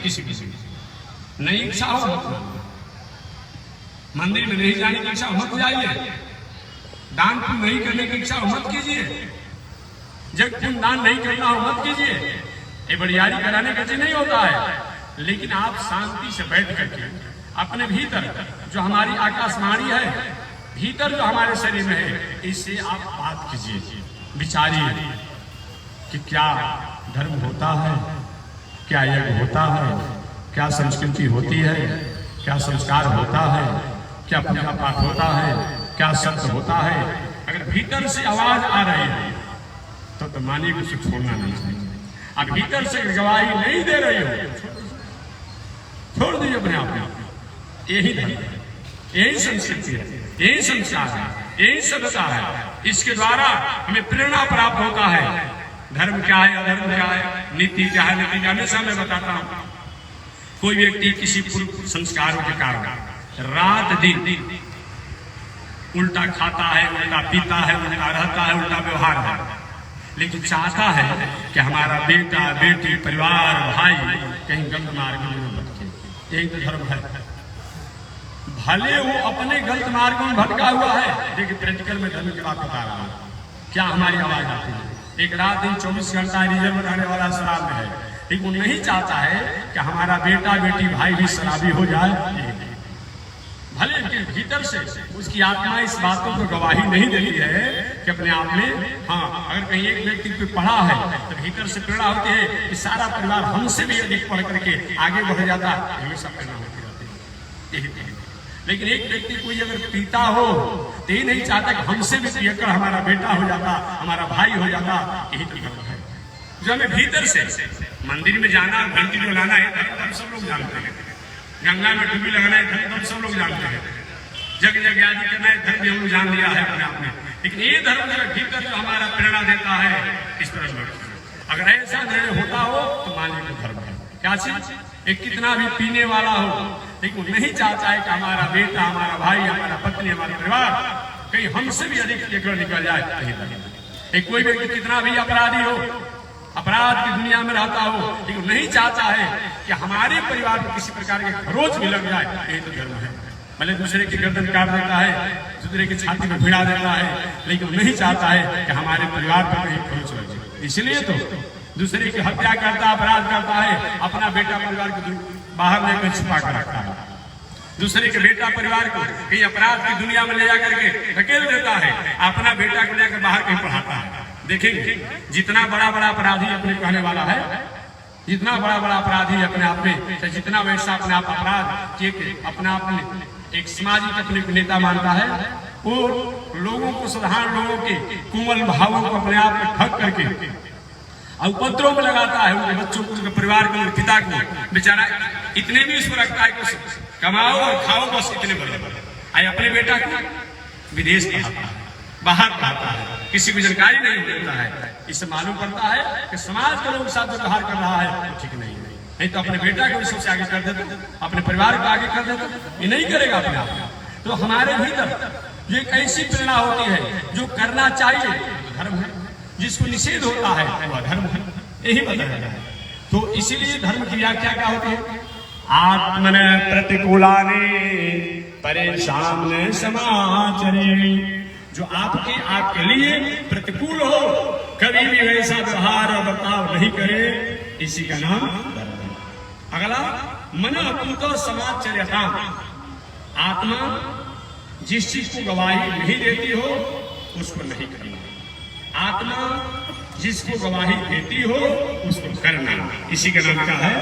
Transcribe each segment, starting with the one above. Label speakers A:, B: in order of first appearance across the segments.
A: किसी किसी नहीं इच्छा हो मंदिर में नहीं जाने की इच्छा मत जाइए, दान पुण्य नहीं करने की इच्छा मत कीजिए, जब पुण्य दान नहीं करना हो मत कीजिए। ये बड़ियारी कराने का चीज नहीं होता है, लेकिन आप शांति से बैठ करके अपने भीतर जो हमारी आकाशवाणी है, भीतर जो हमारे शरीर में है, इससे आप बात कीजिए, विचारिए कि क्या धर्म होता है, क्या यज्ञ होता है, क्या संस्कृति होती है, क्या संस्कार होता है, क्या पूजा पाठ होता है, क्या सत्य होता है। अगर भीतर से आवाज आ रही है तो मानिए कि उसे छोड़ना नहीं चाहिए। अब भीतर से गवाही नहीं दे रही हो, छोड़ दीजिए अपने आप में। यही धर्म है, यही संस्कृति है, यही संस्कार है, यही सभ्यता है। इसके द्वारा हमें प्रेरणा प्राप्त होता है। धर्म क्या है, अधर्म क्या है, नीति क्या है, नीति हमेशा मैं बताता हूं। कोई व्यक्ति किसी पूर्व संस्कारों के कारण रात दिन उल्टा खाता है, उल्टा पीता है, उल्टा रहता है, उल्टा व्यवहार है, लेकिन चाहता है कि हमारा बेटा बेटी परिवार भाई कहीं गलत मार्ग में न भटके। यही तो धर्म है। भले वो अपने गलत मार्ग में भटका हुआ है, लेकिन प्रैक्टिकल में धर्म की बात बता रहा हूं। क्या हमारी आवाज आती है? एक रात दिन 24 घंटा रिजर्व रहने वाला शराब में है, लेकिन वो नहीं चाहता है कि हमारा बेटा बेटी भाई भी शराबी हो जाए। भले के भीतर से उसकी आत्मा इस बातों को गवाही नहीं देती है कि अपने आप में हाँ, अगर कहीं एक व्यक्ति को पढ़ा है तो भीतर से प्रेरणा होती है कि सारा परिवार हमसे भी अधिक पढ़ करके आगे बढ़ जाता, हमेशा प्रेरणा होती रहती है। लेकिन एक व्यक्ति कोई अगर पीता हो तो ये नहीं चाहता कि हमसे भी पियकर हमारा बेटा हो जाता, हमारा भाई हो जाता। यही तो धर्म है जो हमें भीतर से मंदिर में जाना, घंटी जो लाना है, हम सब लोग जानते हैं। गंगा में डुबकी लगाना है, धर्म सब लोग जानते हैं। जग जग आदि करना है, धर्म भी हम लोग जान लिया है अपने आप में। लेकिन ये धर्म जो भीतर जो हमारा प्रेरणा देता है, इस तरह अगर ऐसा निर्णय होता हो तो मानिए धर्म है। क्या चीज? एक कितना भी पीने वाला हो, लेकिन वो नहीं चाहता है कि हमारा बेटा, हमारा भाई, हमारा पत्नी, हमारा परिवार कहीं हमसे भी अधिक लेकर निकल जाए। एक कोई व्यक्ति कितना भी अपराधी हो, अपराध की दुनिया में रहता हो, लेकिन नहीं चाहता है कि हमारे परिवार को किसी प्रकार के खरोच भी लग जाए। यही तो धर्म है। भले दूसरे की गर्दन काट देता है, दूसरे की छाती में भिड़ा देता है, लेकिन नहीं चाहता है कि हमारे परिवार पर कहीं खरोच लग जाए। इसलिए तो दूसरे की हत्या करता, अपराध करता है, अपना बेटा परिवार को बाहर लेकर छुपा कर रखता है। दूसरे के बेटा परिवार को कहीं अपराध की दुनिया में ले जाकर के धकेल देता है, अपना बेटा को लेकर बाहर कहीं पढ़ाता है। देखेंगे जितना बड़ा बड़ा अपराधी अपने कहने वाला है, जितना बड़ा बड़ा अपराधी अपने आप में, जितना वैसा अपने आप अपराध किए अपने आप में एक सामाजिक अपने को नेता मानता है, वो लोगों को, साधारण लोगों के कोमल भावों को अपने आप में ठग करके उपद्रव में लगाता है। उनके बच्चों को, उनके परिवार को, उनके पिता को बेचारा इतने भी उसको रखता है कि कमाओ और खाओ, बस इतने बड़े। आए अपने बेटा को विदेश पढ़ाता है, बाहर पढ़ाता है, किसी को जानकारी नहीं देता है। इससे मालूम पड़ता है कि समाज के लोगों के साथ व्यवहार कर रहा है तो ठीक नहीं तो अपने बेटा को सबसे आगे कर देता, अपने परिवार को आगे कर देता। ये नहीं करेगा अपने आप। तो हमारे भीतर ये एक ऐसी प्रेरणा होती है जो करना चाहिए धर्म है, जिसको निषेध होता है वह धर्म है। यही बताया जाए तो इसीलिए धर्म की व्याख्या क्या होती है? आत्मन प्रतिकूलाने परेशान समाचरे, जो आपके लिए प्रतिकूल हो, कभी भी वैसा व्यवहार और बर्ताव नहीं करे, इसी का नाम धर्म है। अगला मन अपूत समाचर्यता, आत्मा जिस चीज को गवाही नहीं देती हो उसको नहीं करना, आत्मा जिसको गवाही देती हो उसको करना, इसी का नाम क्या है?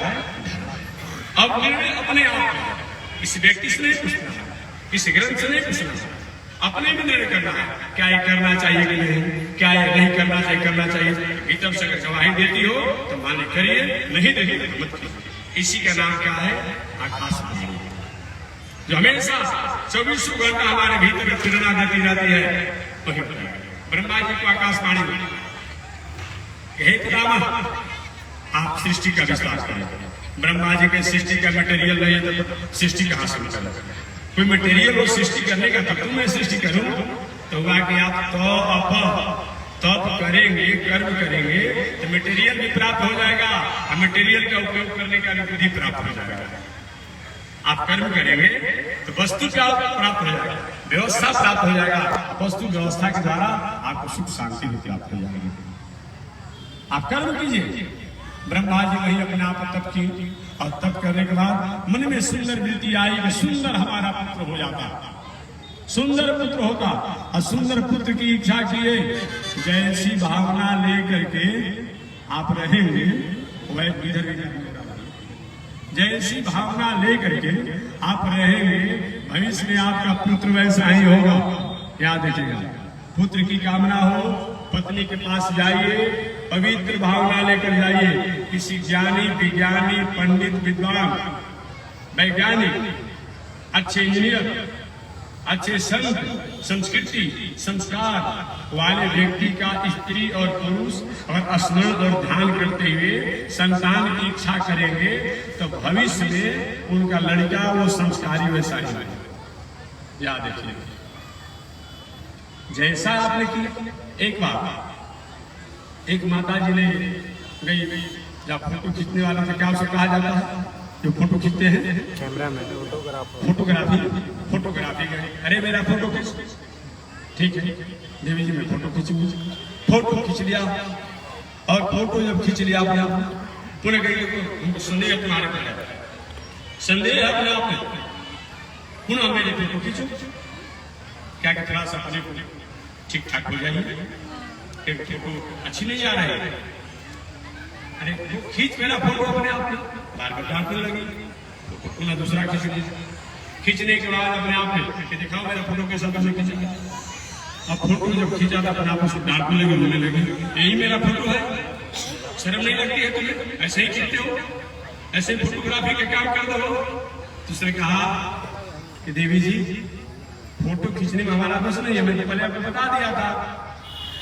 A: अब निर्णय अपने आप में, किसी व्यक्ति से नहीं पूछना, किसी ग्रंथ से नहीं पूछना, अपने भी निर्णय करना है। क्या ये करना चाहिए कि नहीं, क्या ये नहीं करना चाहिए, करना चाहिए। भीतर से अगर गवाही देती हो तो माने करिए, नहीं देती तो मत कीजिए। इसी का नाम क्या है? आकाशवाणी, जो हमेशा 24 घंटा हमारे भीतर प्रेरणा देती रहती है। वही ब्रह्मा जी को आकाशवाणी आप सृष्टि का विस्तार करें। ब्रह्मा जी के सृष्टि का मटेरियल नहीं है तो सृष्टि कहां से निकल? कोई मटेरियल हो सृष्टि करने का, तब तो मैं सृष्टि करूं। तो हुआ कि आप तप करेंगे, कर्म करेंगे तो मटेरियल भी प्राप्त हो जाएगा और मटेरियल का उपयोग करने का भी बुद्धि प्राप्त हो जाएगा। आप कर्म करेंगे तो वस्तु क्या प्राप्त हो जाएगा, व्यवस्था प्राप्त हो जाएगा। वस्तु व्यवस्था के द्वारा आपको सुख शांति भी प्राप्त हो जाएगी। आप कर्म कीजिए। ब्रह्मा जी वही अपने आप तप की और तप करने के बाद मन में सुंदर वृत्ति आई कि सुंदर हमारा पुत्र हो जाता, सुंदर पुत्र होगा। और सुंदर पुत्र की इच्छा किए, जैसी भावना लेकर के आप रहेंगे वह इधर जैसी भावना लेकर के आप रहेंगे, भविष्य में आपका पुत्र वैसा ही होगा। याद रखिएगा, पुत्र की कामना हो, पत्नी के पास जाइए, पवित्र भावना लेकर जाइए। किसी ज्ञानी, विज्ञानी, पंडित, विद्वान, वैज्ञानिक, अच्छे इंजीनियर, अच्छे संत, संस्कृति, संस्कार वाले व्यक्ति का स्त्री और पुरुष और स्मरण और ध्यान करते हुए संतान की इच्छा करेंगे तो भविष्य में उनका लड़का वो संस्कारी वैसा ही है। याद रखिए, जैसा आपने किया। एक बार एक माता जी ने गई, जब फोटो खींचने वाला से क्या उसे कहा जाता है, जो फोटो खींचते हैं, कैमरा में, फोटोग्राफी गई। अरे मेरा फोटो खींच, ठीक है देवी जी मैं फोटो खींचूंगी। फोटो खींच लिया और फोटो जब खींच लिया अपने आप पुनः गई, संदेह तुम्हारे पर, संदेह अपने आप में, पुनः मेरी फोटो खींचो, क्या थोड़ा सा अपने को ठीक ठाक हो जाइए, फोटो अच्छी नहीं आ रही है। अरे खींच मेरा फोटो अपने आप में, बार बार डांटने लगी, पुनः दूसरा खींच लिया। खींचने के बाद अपने आप में कि दिखाओ मेरा फोटो कैसा कैसे खींचा। अब फोटो जब खींचा था अपने आप से डांटने लगी, बोलने लगी यही मेरा फोटो है, शर्म नहीं लगती है तुम्हें, ऐसे ही खींचते हो, ऐसे फोटोग्राफी के काम कर दो। तो उसने कहा कि देवी जी फोटो खींचने में हमारा दोष नहीं है, मैंने पहले आपको बता दिया था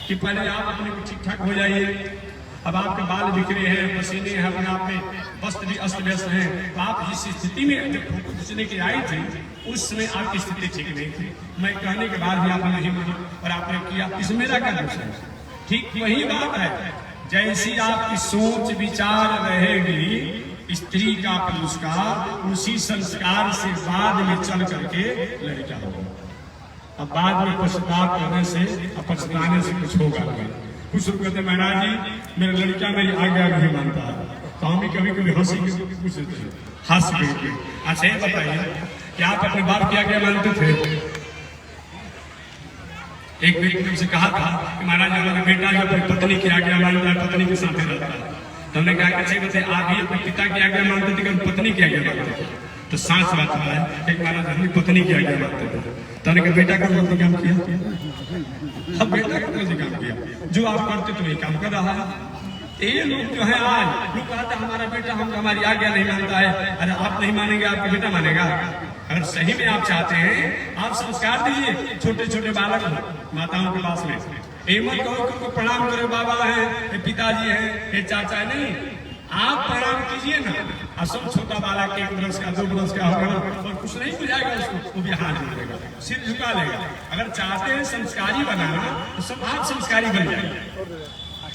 A: कि पहले आप अपने को ठीक ठाक हो जाइए। अब आपके बाल बिखरे हैं, पसीने हैं, अपने आप में वस्त्र भी अस्त व्यस्त हैं। तो आप जिस स्थिति में जब फोटो खींचने की आई थी उस समय आपकी स्थिति ठीक नहीं थी। मैं कहने के बाद भी आपने नहीं मानी और आपने किया, इसमें मेरा क्या दोष है। ठीक वही बात है, जैसी आपकी सोच विचार रहेगी स्त्री का पुरुष का, उसी संस्कार से बाद में चल करके लड़का होगा। अब बाद में पश्चाताप करने से, पछताने से कुछ होगा नहीं। कुछ लोग कहते महाराज जी मेरा लड़का मेरी आज्ञा नहीं मानता है, तो हम कभी कभी हंसी पूछ देते हैं, हंस के। अच्छा ये बताइए कि आप अपने बाप की आज्ञा मानते थे? एक व्यक्ति हमसे कहा था कि महाराज हमारा बेटा जो अपनी पत्नी की आज्ञा मानता है, पत्नी के साथ रहता है। तो हमने कहा कि अच्छे आप ही अपने पिता की आज्ञा मानते थे कि पत्नी की आज्ञा मानते थे? तो सांस बात है कि महाराज अपनी पत्नी की आज्ञा मानते थे। तो हमने कहा बेटा का गलती काम किया, अब बेटा का गलती काम किया, जो आप करते तो वही काम कर रहा है। ये लोग जो है आज लोग कहते हैं हमारा बेटा हम हमारी आज्ञा नहीं मानता है। अरे आप नहीं मानेंगे, आपका बेटा मानेगा। अगर सही में आप चाहते हैं आप संस्कार दीजिए छोटे छोटे बालक माताओं के पास में। मत कहो कि प्रणाम करो, बाबा है, पिताजी है, ये चाचा है, नहीं। आप प्रणाम कीजिए ना। असम छोटा बालक 1 वर्ष का 2 वर्ष का होगा और कुछ नहीं बुझाएगा उसको, वो भी हाथ जोड़ेगा, सिर झुका लेगा। अगर चाहते हैं संस्कारी बनाना तो सब आप संस्कारी बन जाइए।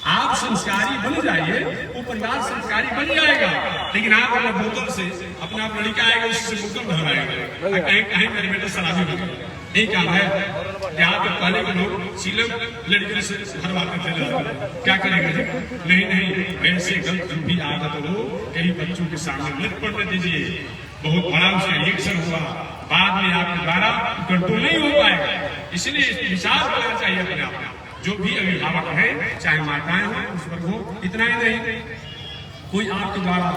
A: आप संस्कारी बन जाइए, वो परिवार संस्कारी बन जाएगा। लेकिन आप अपने बोतल से अपने आप लड़का आएगा उससे बोतल भरवाएगा, कहीं कहीं मेरे बेटा शराबी बन गया। यही काम है। यहाँ पे पहले के लोग सीलम लड़के से भरवाते थे, क्या करेंगे? नहीं ऐसे गलत भी आदत हो कई बच्चों के सामने मत पढ़ने दीजिए। बहुत बड़ा उसका रिएक्शन हुआ, बाद में आपके द्वारा कंट्रोल नहीं हो पाएगा। इसलिए विचार करना चाहिए अपने आप। जो भी अभिभावक है, चाहे माताएं हो, उस पर हो, इतना ही नहीं कोई आपके द्वारा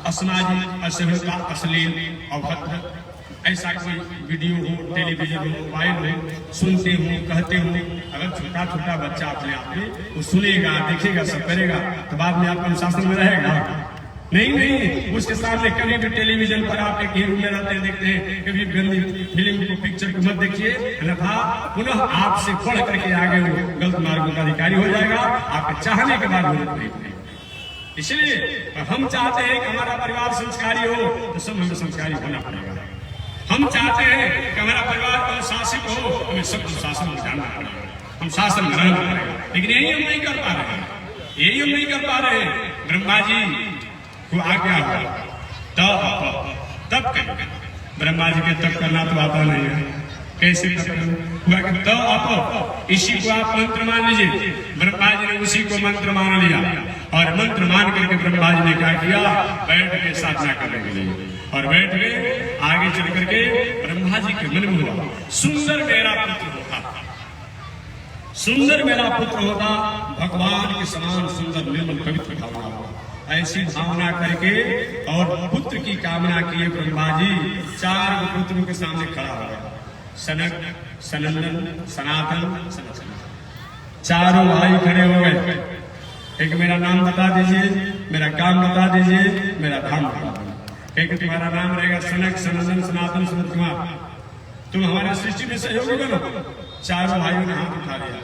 A: असामाजिक, असभ्यता, अश्लील, अभद्र ऐसा कोई वीडियो हो, टेलीविजन हो, मोबाइल हो, सुनते हो, कहते हो, अगर छोटा छोटा बच्चा अपने आप में वो सुनेगा, देखेगा, सब करेगा तो बाद में आपका अनुशासन में रहेगा? नहीं। उसके सामने कभी भी टेलीविजन पर आप एक रूम में रहते हैं, देखते हैं, कभी गंदी फिल्म को, पिक्चर को मत देखिए, अन्यथा पुनः आपसे बढ़ करके आगे वो गलत मार्गों का अधिकारी हो जाएगा। आपके चाहने के बाद वो नहीं। इसलिए हम चाहते हैं कि हमारा परिवार संस्कारी हो तो सब हमें संस्कारी होना पड़ेगा। हम चाहते हैं कि हमारा परिवार अनुशासित हो, हमें सब अनुशासन में जानना पड़ेगा। हम शासन ग्रहण करें, लेकिन यही हम नहीं कर पा रहे हैं, यही हम नहीं कर पा रहे हैं। ब्रह्मा जी को आज्ञा हुआ तब करें। ब्रह्मा जी के तब करना तो आता नहीं है, कैसे हुआ कि तो आप इसी को आप मंत्र मान लीजिए। ब्रह्मा जी ने उसी को मंत्र मान लिया और मंत्र मान करके ब्रह्मा जी ने क्या किया, बैठ के साधना करने के लिए, और बैठ के आगे चल करके ब्रह्मा जी के मन में हुआ सुंदर मेरा पुत्र होता, सुंदर मेरा पुत्र होता, भगवान के समान सुंदर निर्मल पवित्र भावना होगा। ऐसी भावना करके और पुत्र की कामना किए ब्रह्मा जी 4 पुत्रों के सामने खड़ा हो गया, सनक, सनंदन, सनातन, सनातन। 4 भाई खड़े हो गए। एक मेरा नाम बता दीजिए, मेरा काम बता दीजिए, मेरा धाम बता दीजिए। एक तुम्हारा नाम रहेगा सनक, सनंदन, सनातन, सनत कुमार, तुम हमारे सृष्टि में सहयोगी बनो। 4 भाइयों ने हाथ उठा लिया,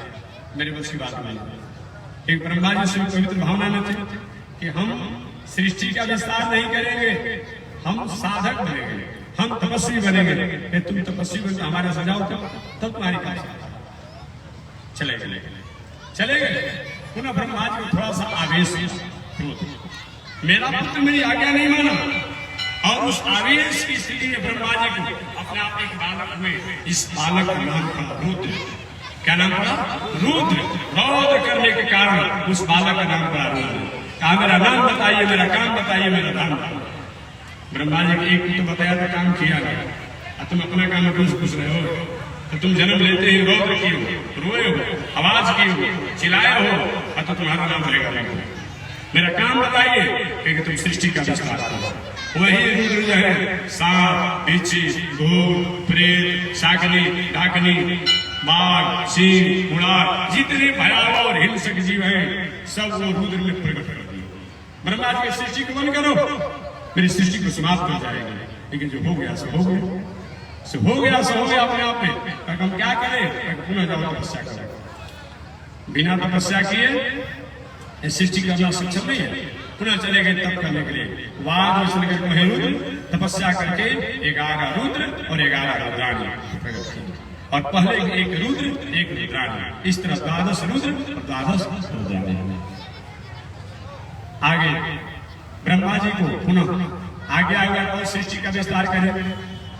A: मेरे बस की बात नहीं। एक ब्रह्मा जी से पवित्र भावना में थे कि हम सृष्टि का विस्तार नहीं करेंगे, हम साधक बनेंगे, हम तपस्वी बनेंगे। तुम तपस्वी बन हमारे सजाओ तब तुम्हारी कार्य चले गए। पुनः ब्रह्मा जी को थोड़ा सा आवेश, मेरा पुत्र मेरी आज्ञा नहीं माना, और उस आवेश की स्थिति में ब्रह्मा जी को अपने आप एक बालक में, इस बालक का नाम था रुद्र। क्या नाम पड़ा? रुद्र। रौद्र करने के कारण उस बालक का नाम पड़ा रुद्र। कहा मेरा नाम बताइए, मेरा काम बताइए, मेरा नाम बताइए। ब्रह्मा जी ने एक तो बताया तो काम किया गया, तुम अपना काम क्यों पूछ रहे हो? तो तुम जन्म लेते ही रौद्र की हो, रोए हो, आवाज की हो, चिल्लाए हो, तो तुम्हारा नाम रहेगा। मेरा काम बताइए कि तुम सृष्टि का विस्तार करो। वही रुद्र जो है सांप, बिच्छी, भूत, प्रेत, शाकनी, डाकनी, बाघ, सिंह, उड़ार, जितने भयावह और हिंसक जीव हैं सब वो रुद्र में प्रकट कर दिए। ब्रह्मा जी की सृष्टि को बंद करो, मेरी सृष्टि को समाप्त हो जाएगी। लेकिन जो हो गया सो हो गया, सो हो गया सो हो गया अपने आप में। हम क्या करें? पुनः जाओ तपस्या करें। बिना तपस्या किए सृष्टि करना सक्षम नहीं है। पुनः चले गए तप करने के लिए। वाद में चल करके रुद्र तपस्या करके 11 रुद्र और 11 रुद्राणी प्रकट किए, और पहले एक रुद्र एक रुद्राणी, इस तरह 12 रुद्र और 12 रुद्राणी। आगे ब्रह्मा जी को पुनः आगे आगे और सृष्टि का विस्तार करें।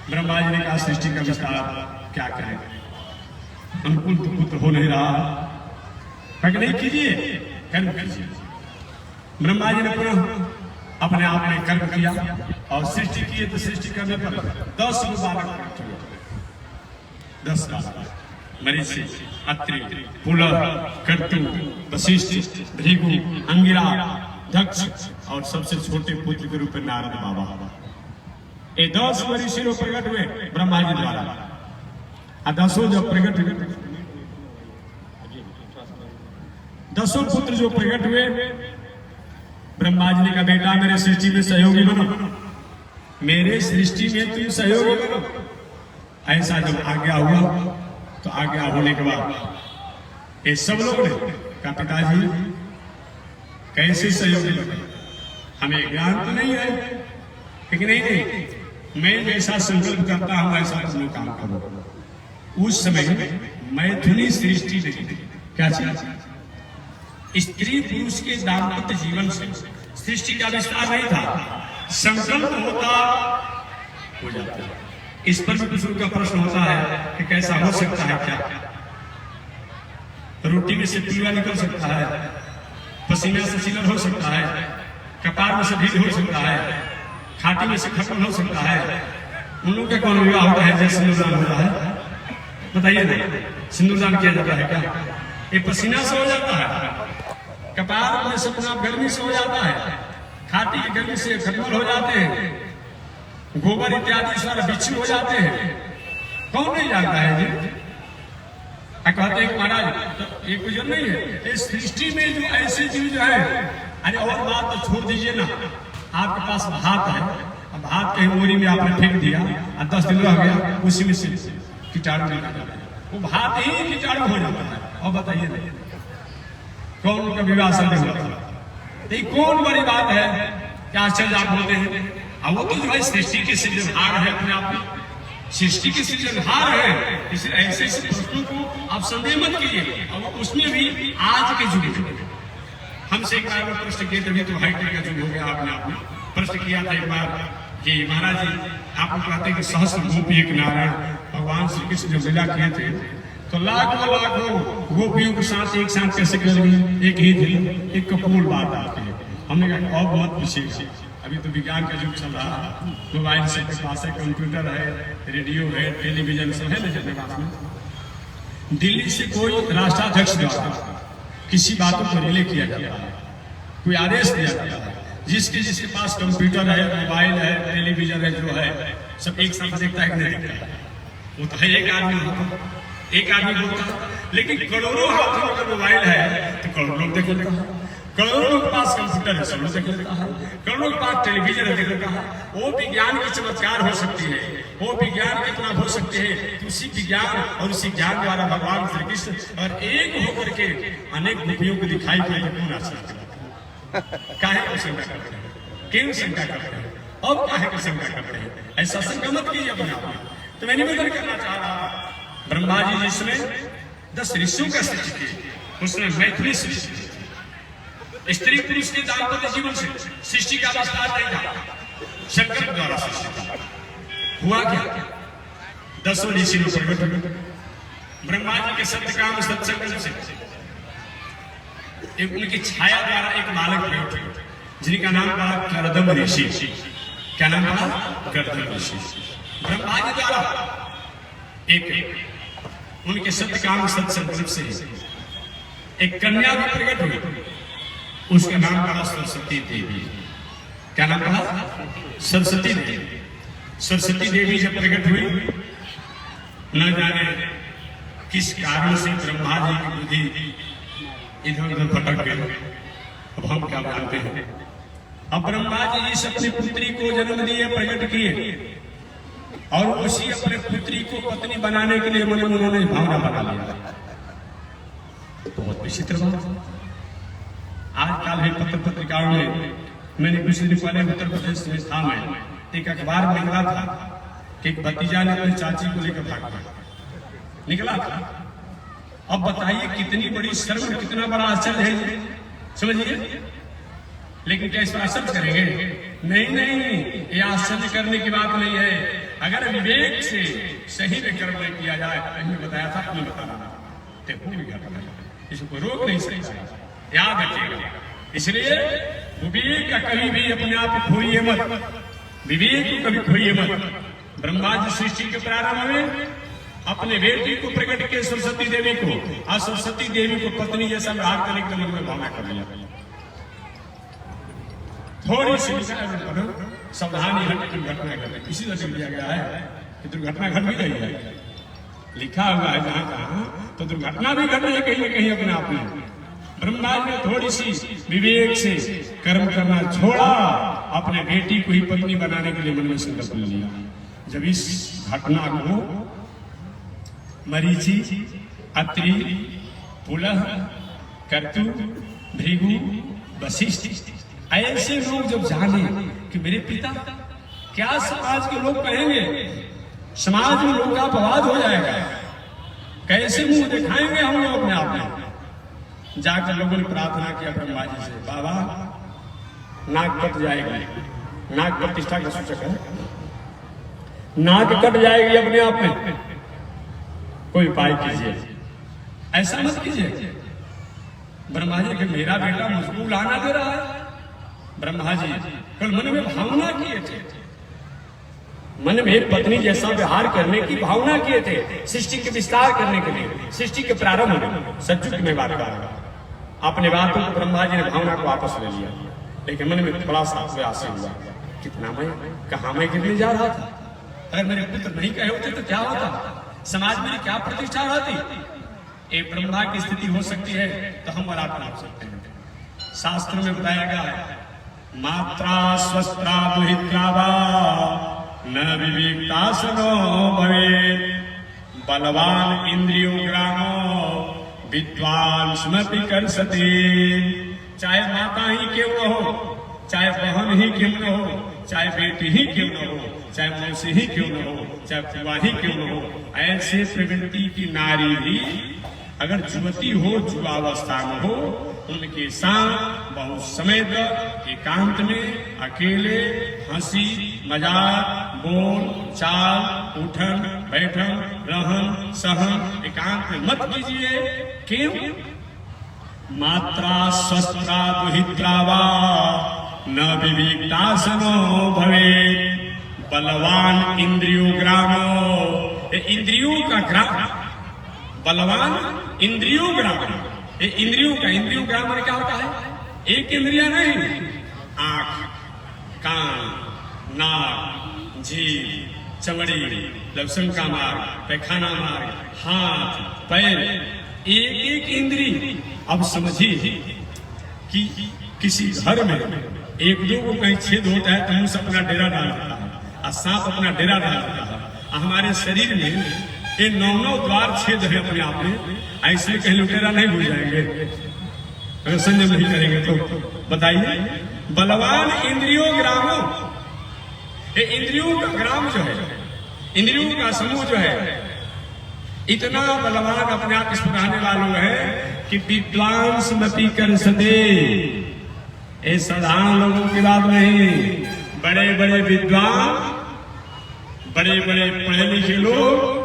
A: ब्रह्मा जी ने कहा सृष्टि का विस्तार क्या करें, अनुकूल तो पुत्र हो नहीं रहा, नहीं कीजिए, कर्म कीजिए। ब्रह्मा जी ने पुनः अपने आप में कर्म किया और सृष्टि किए, तो सृष्टि करने पर 10 बालक प्रकट हुए। 10 बालक, मरीचि, अत्रि, पुलह, कर्तु, वशिष्ठ, भृगु, अंगिरा, दक्ष और सबसे छोटे पुत्र के रूप में नारद बाबा। ये 10 ऋषि लोग प्रकट हुए ब्रह्मा जी द्वारा। 10 जब प्रकट हुए, 10 पुत्र जो प्रकट हुए, ब्रह्मा जी ने कहा बेटा मेरे सृष्टि में सहयोगी बनो, मेरे सृष्टि में तुम सहयोगी बनो। ऐसा जब आज्ञा हुआ तो आज्ञा होने के बाद ये सब लोग ने कहा पिताजी कैसे सहयोगी बने, हमें ज्ञान तो नहीं है, लेकिन नहीं मैं जैसा संकल्प करता हूं ऐसा तुम लोग काम करो। उस समय मैथुनी सृष्टि नहीं थी। क्या चीज? स्त्री पुरुष के दाम्पत्य जीवन से सृष्टि का विस्तार नहीं था। संकल्प होता हो जाता है। इस पर भी कुछ का प्रश्न होता है कि कैसा हो सकता है? क्या रोटी में से पीवा निकल सकता है, पसीने से चिलर हो सकता है, कपार में से भीड़ हो सकता है, खाटी में से खत्म हो सकता है। उन लोग का कौन विवाह होता है जैसे सिंदूरदान होता है? बताइए ना, सिंदूरदान किया जाता है क्या? ये पसीना से हो जाता है, कपार में से अपना गर्मी से हो जाता है, खाटी की गर्मी से खत्म हो जाते हैं, गोबर इत्यादि सारा बिच्छू हो जाते हैं। कौन नहीं जानता है जी? कहते हैं महाराज तो एक गुजर नहीं है इस सृष्टि में जो ऐसे जीव जो है। अरे और बात तो छोड़ दीजिए ना, आपके पास भात है, अब भात कहीं बोरी में आपने फेंक दिया और 10 दिन रह गया, उसी में से कीटाणु निकल जाता है, वो भात ही कीटाणु हो जाता है। और बताइए कौन का विवाह संदेह होता है? कौन बड़ी बात है? क्या आश्चर्य आप बोलते हैं? अब वो तो जो है सृष्टि के सिद्ध भाग है अपने आप में, सृष्टि के सृजनहार है, इसलिए ऐसे ऐसे प्रश्नों को आप संदेह मत कीजिए। और उसमें भी आज के युग में हमसे एक बार प्रश्न किए, तभी तो हाईटेक का युग हो गया। आपने प्रश्न किया था एक बार कि महाराज जी आप कहते हैं कि सहस्र गोपी एक नारायण, भगवान श्री कृष्ण जो लीला किए थे तो लाखों लाखों गोपियों के साथ एक साथ कैसे कर गई, एक ही दिल, एक कपूर बात आती है। हमने कहा अब मत पूछिएगा, अभी तो विज्ञान का युग चल रहा है, मोबाइल सबके पास है, कंप्यूटर है, रेडियो है, टेलीविजन सब है ना जितने पास में। दिल्ली से कोई राष्ट्राध्यक्ष द्वारा किसी बातों को रिले किया जाता है, कोई आदेश दिया जाता है, जिसके पास कंप्यूटर है, मोबाइल है, टेलीविजन है, जो है सब एक साथ देखता है कि नहीं देखता है। वो तो है एक आदमी बोलता है, लेकिन करोड़ों हाथों में मोबाइल है तो करोड़ों लोग देख लेता है, करोड़ों लोग के पास कंप्यूटर है सब लोग देख लेता है, करोड़ों के पास टेलीविजन है देख लेता है। वो विज्ञान की चमत्कार हो सकती है, वो विज्ञान कितना हो सकते हैं, तो उसी विज्ञान और उसी ज्ञान द्वारा भगवान श्री कृष्ण और एक होकर के अनेक गोपियों को दिखाई पड़े तो कौन आ सकता है? काहे को शंका करते हैं, क्यों शंका करते हैं, अब काहे को शंका करते हैं? ऐसा शंका मत कीजिए अपने आप में। तो मैं निवेदन करना चाह रहा, ब्रह्मा जी जिसने 10 ऋषियों का सृष्टि की, उसने मैथिली सृष्टि, स्त्री पुरुष के दाम्पत्य जीवन से सृष्टि का विस्तार नहीं था, शंकर द्वारा सृष्टि हुआ। क्या 10 ऋषि लोग प्रकट हुए ब्रह्मा जी के सत्यकाम सत्संग से, एक उनकी छाया द्वारा एक बालक प्रकट हुए जिनका नाम था कर्दम ऋषि। क्या नाम था? कर्दम ऋषि। ब्रह्मा जी द्वारा एक उनके सत्यकाम सत्संग से एक कन्या भी प्रकट हुई, उसका नाम था सरस्वती देवी। क्या नाम था? सरस्वती देवी। सरस्वती देवी जब प्रकट हुई, न जाने किस कारण से ब्रह्मा जी की बुद्धि इधर उधर भटक गए। अब हम क्या जानते हैं? अब ब्रह्मा जी इस अपनी पुत्री को जन्म दिए, प्रकट किए, और उसी अपने पुत्री को पत्नी बनाने के लिए मन में उन्होंने भावना बना लिया। बहुत विचित्र बात। आजकल है पत्र पत्रिकाओं में, मैंने कुछ दिन पहले उत्तर प्रदेश में था, मैं एक अखबार में निकला था कि एक भतीजा ने अपनी चाची को लेकर भाग गया, निकला था। अब बताइए कितनी बड़ी शर्म, कितना बड़ा आश्चर्य है, समझिए। लेकिन क्या इस पर आश्चर्य करेंगे? नहीं, ये आश्चर्य करने की बात नहीं है। अगर विवेक से सही में कर्म नहीं किया जाए, मैंने बताया था, आपने बताना इसको रोक नहीं सकता, याद रखिएगा। इसलिए विवेक का कभी भी अपने आप खोइए मत, विवेक को कभी खोइए मत। ब्रह्मा जी सृष्टि के प्रारंभ में अपने बेटी को प्रकट किए, सरस्वती देवी को, और सरस्वती देवी को पत्नी जैसा व्यवहार करने के मन में भावना कर लिया। थोड़ी सी सावधानी हट दुर्घटना घटे, इसी तरह दिया गया है कि दुर्घटना घट भी रही है, लिखा हुआ है जहां कहा, तो दुर्घटना भी घट रही है कहीं न कहीं अपने आप में। ब्रह्मा जी ने थोड़ी सी विवेक से कर्म करना छोड़ा, अपने बेटी को ही पत्नी बनाने के लिए मन में संकल्प लिया। जब इस घटना को मरीचि, अत्रि, पुलह, कर्तु, भृगु, वशिष्ठ ऐसे लोग जब जाने कि मेरे पिता, क्या समाज के लोग कहेंगे, समाज में लोग का अपवाद हो जाएगा, कैसे मुंह दिखाएंगे हम लोग अपने आप में। जाकर लोगों ने प्रार्थना किया ब्रह्मा जी से, बाबा नाक कट जाएगी, नाक प्रतिष्ठा का सूचक है, नाक कट जाएगी अपने आप में, कोई उपाय कीजिए, ऐसा मत कीजिए। ब्रह्मा जी कि मेरा बेटा मुझको लाना दे रहा है। ब्रह्मा जी कल मन में भावना किए थे, मन में पत्नी जैसा व्यवहार करने की भावना किए थे, सृष्टि के विस्तार करने के लिए, सृष्टि के प्रारंभ में। सच्चुक में बात कर रहा, अपने बातों को ब्रह्मा जी ने भावना को वापस ले लिया, लेकिन मन में थोड़ा सा प्रयास हुआ, कितना मैं कहा मैं गिरने जा रहा था, अगर मेरे पुत्र नहीं कहे होते तो क्या होता, समाज में क्या प्रतिष्ठा रहती। एक ब्रह्मा की स्थिति हो सकती है तो हम वरात बना सकते हैं। शास्त्र में बताया गया है, मात्रा स्वस्त्रा दुहित्रा वा न विवेकता सनो भवेत्, बलवान इंद्रियो ग्रामो विद्वान स्मृति कर सते। चाहे माता ही क्यों न हो, चाहे बहन ही क्यों न हो, चाहे बेटी ही क्यों न हो, चाहे मौसी ही क्यों न हो, चाहे फुआ ही क्यों न हो, ऐसे प्रवृत्ति की नारी भी अगर जुवती हो, जुवावस्था में हो, उनके साथ बहुत समय तक एकांत में अकेले हंसी मजाक बोल चाल उठन बैठन रहन सहन एकांत में मत कीजिए। क्यों? मात्रा शस्त्रा दुहित्रा वा न विविक्तासनो भवे बलवान इंद्रियो ग्रामो। इंद्रियों का ग्राम, बलवान इंद्रियो ग्राम, इंद्रियों ग्राम क्या होता है? एक इंद्रिया नहीं, आंख, कान, नाक, जीभ, चमड़ी, लवसन का मार्ग, पैखाना मार्ग, हाथ, पैर, एक एक इंद्री। अब समझिए कि किसी घर में एक दो को कहीं छेद होता है तो मूस अपना डेरा डाल देता है और सांप अपना डेरा डाल देता है। हमारे शरीर में ये 9 द्वार छेद है अपने आप में, ऐसे कहीं लुटेरा नहीं भूल जाएंगे अगर संयम नहीं करेंगे तो। बताइए, बलवान इंद्रियों ग्रामो, ये इंद्रियों का ग्राम जो है, इंद्रियों का समूह जो है, इतना बलवान अपने आप इस पढ़ाने वालों है कि विद्वान स्मृति कर सदे। ये साधारण लोगों की बात नहीं, बड़े बड़े विद्वान, बड़े बड़े पढ़े लिखे लोग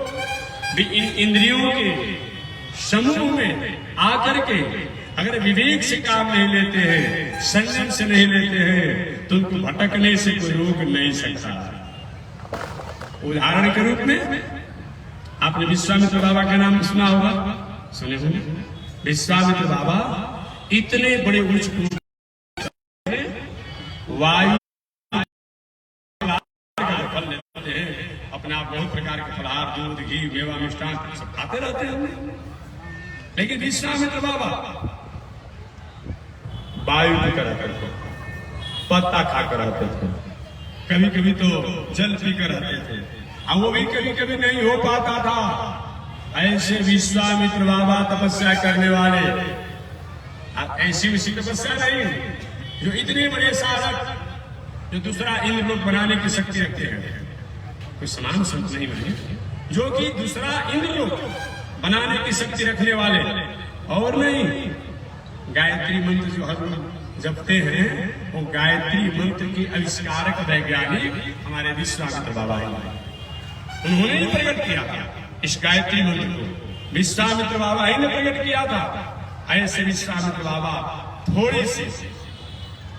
A: भी इन इंद्रियों के समूह में आकर के अगर विवेक से काम नहीं लेते हैं, संयम से नहीं लेते हैं, तो उनको भटकने से कोई रोक नहीं सकता। उदाहरण के रूप में आपने विश्वामित्र बाबा का नाम सुना होगा, सुने होंगे। विश्वामित्र बाबा इतने बड़े उच्च वायु फल लेते हैं, अपने आप बहुत प्रकार के फलहार, दूध, घी, मेवा, मिष्ठान सब खाते रहते हैं। लेकिन विश्वामित्र बाबा वायु पीकर रहते थे, पत्ता खाकर रहते थे, कभी कभी तो जल पीकर रहते थे, और वो भी कभी कभी नहीं हो पाता था। ऐसे विश्वामित्र बाबा तपस्या करने वाले, ऐसी उसी तपस्या नहीं जो इतने बड़े साधक जो दूसरा इंद्रलोक बनाने की शक्ति रखते हैं, कोई समान संत नहीं बने, जो कि दूसरा इंद्रलोक बनाने की शक्ति रखने वाले और नहीं। गायत्री मंत्र जो हर लोग जपते हैं, वो गायत्री मंत्र के आविष्कारक वैज्ञानिक हमारे विश्वामित्र बाबा हैं। उन्होंने ही प्रकट किया था इस गायत्री मंत्र को, विश्वामित्र बाबा ही ने प्रकट किया था। ऐसे विश्वामित्र बाबा थोड़ी सी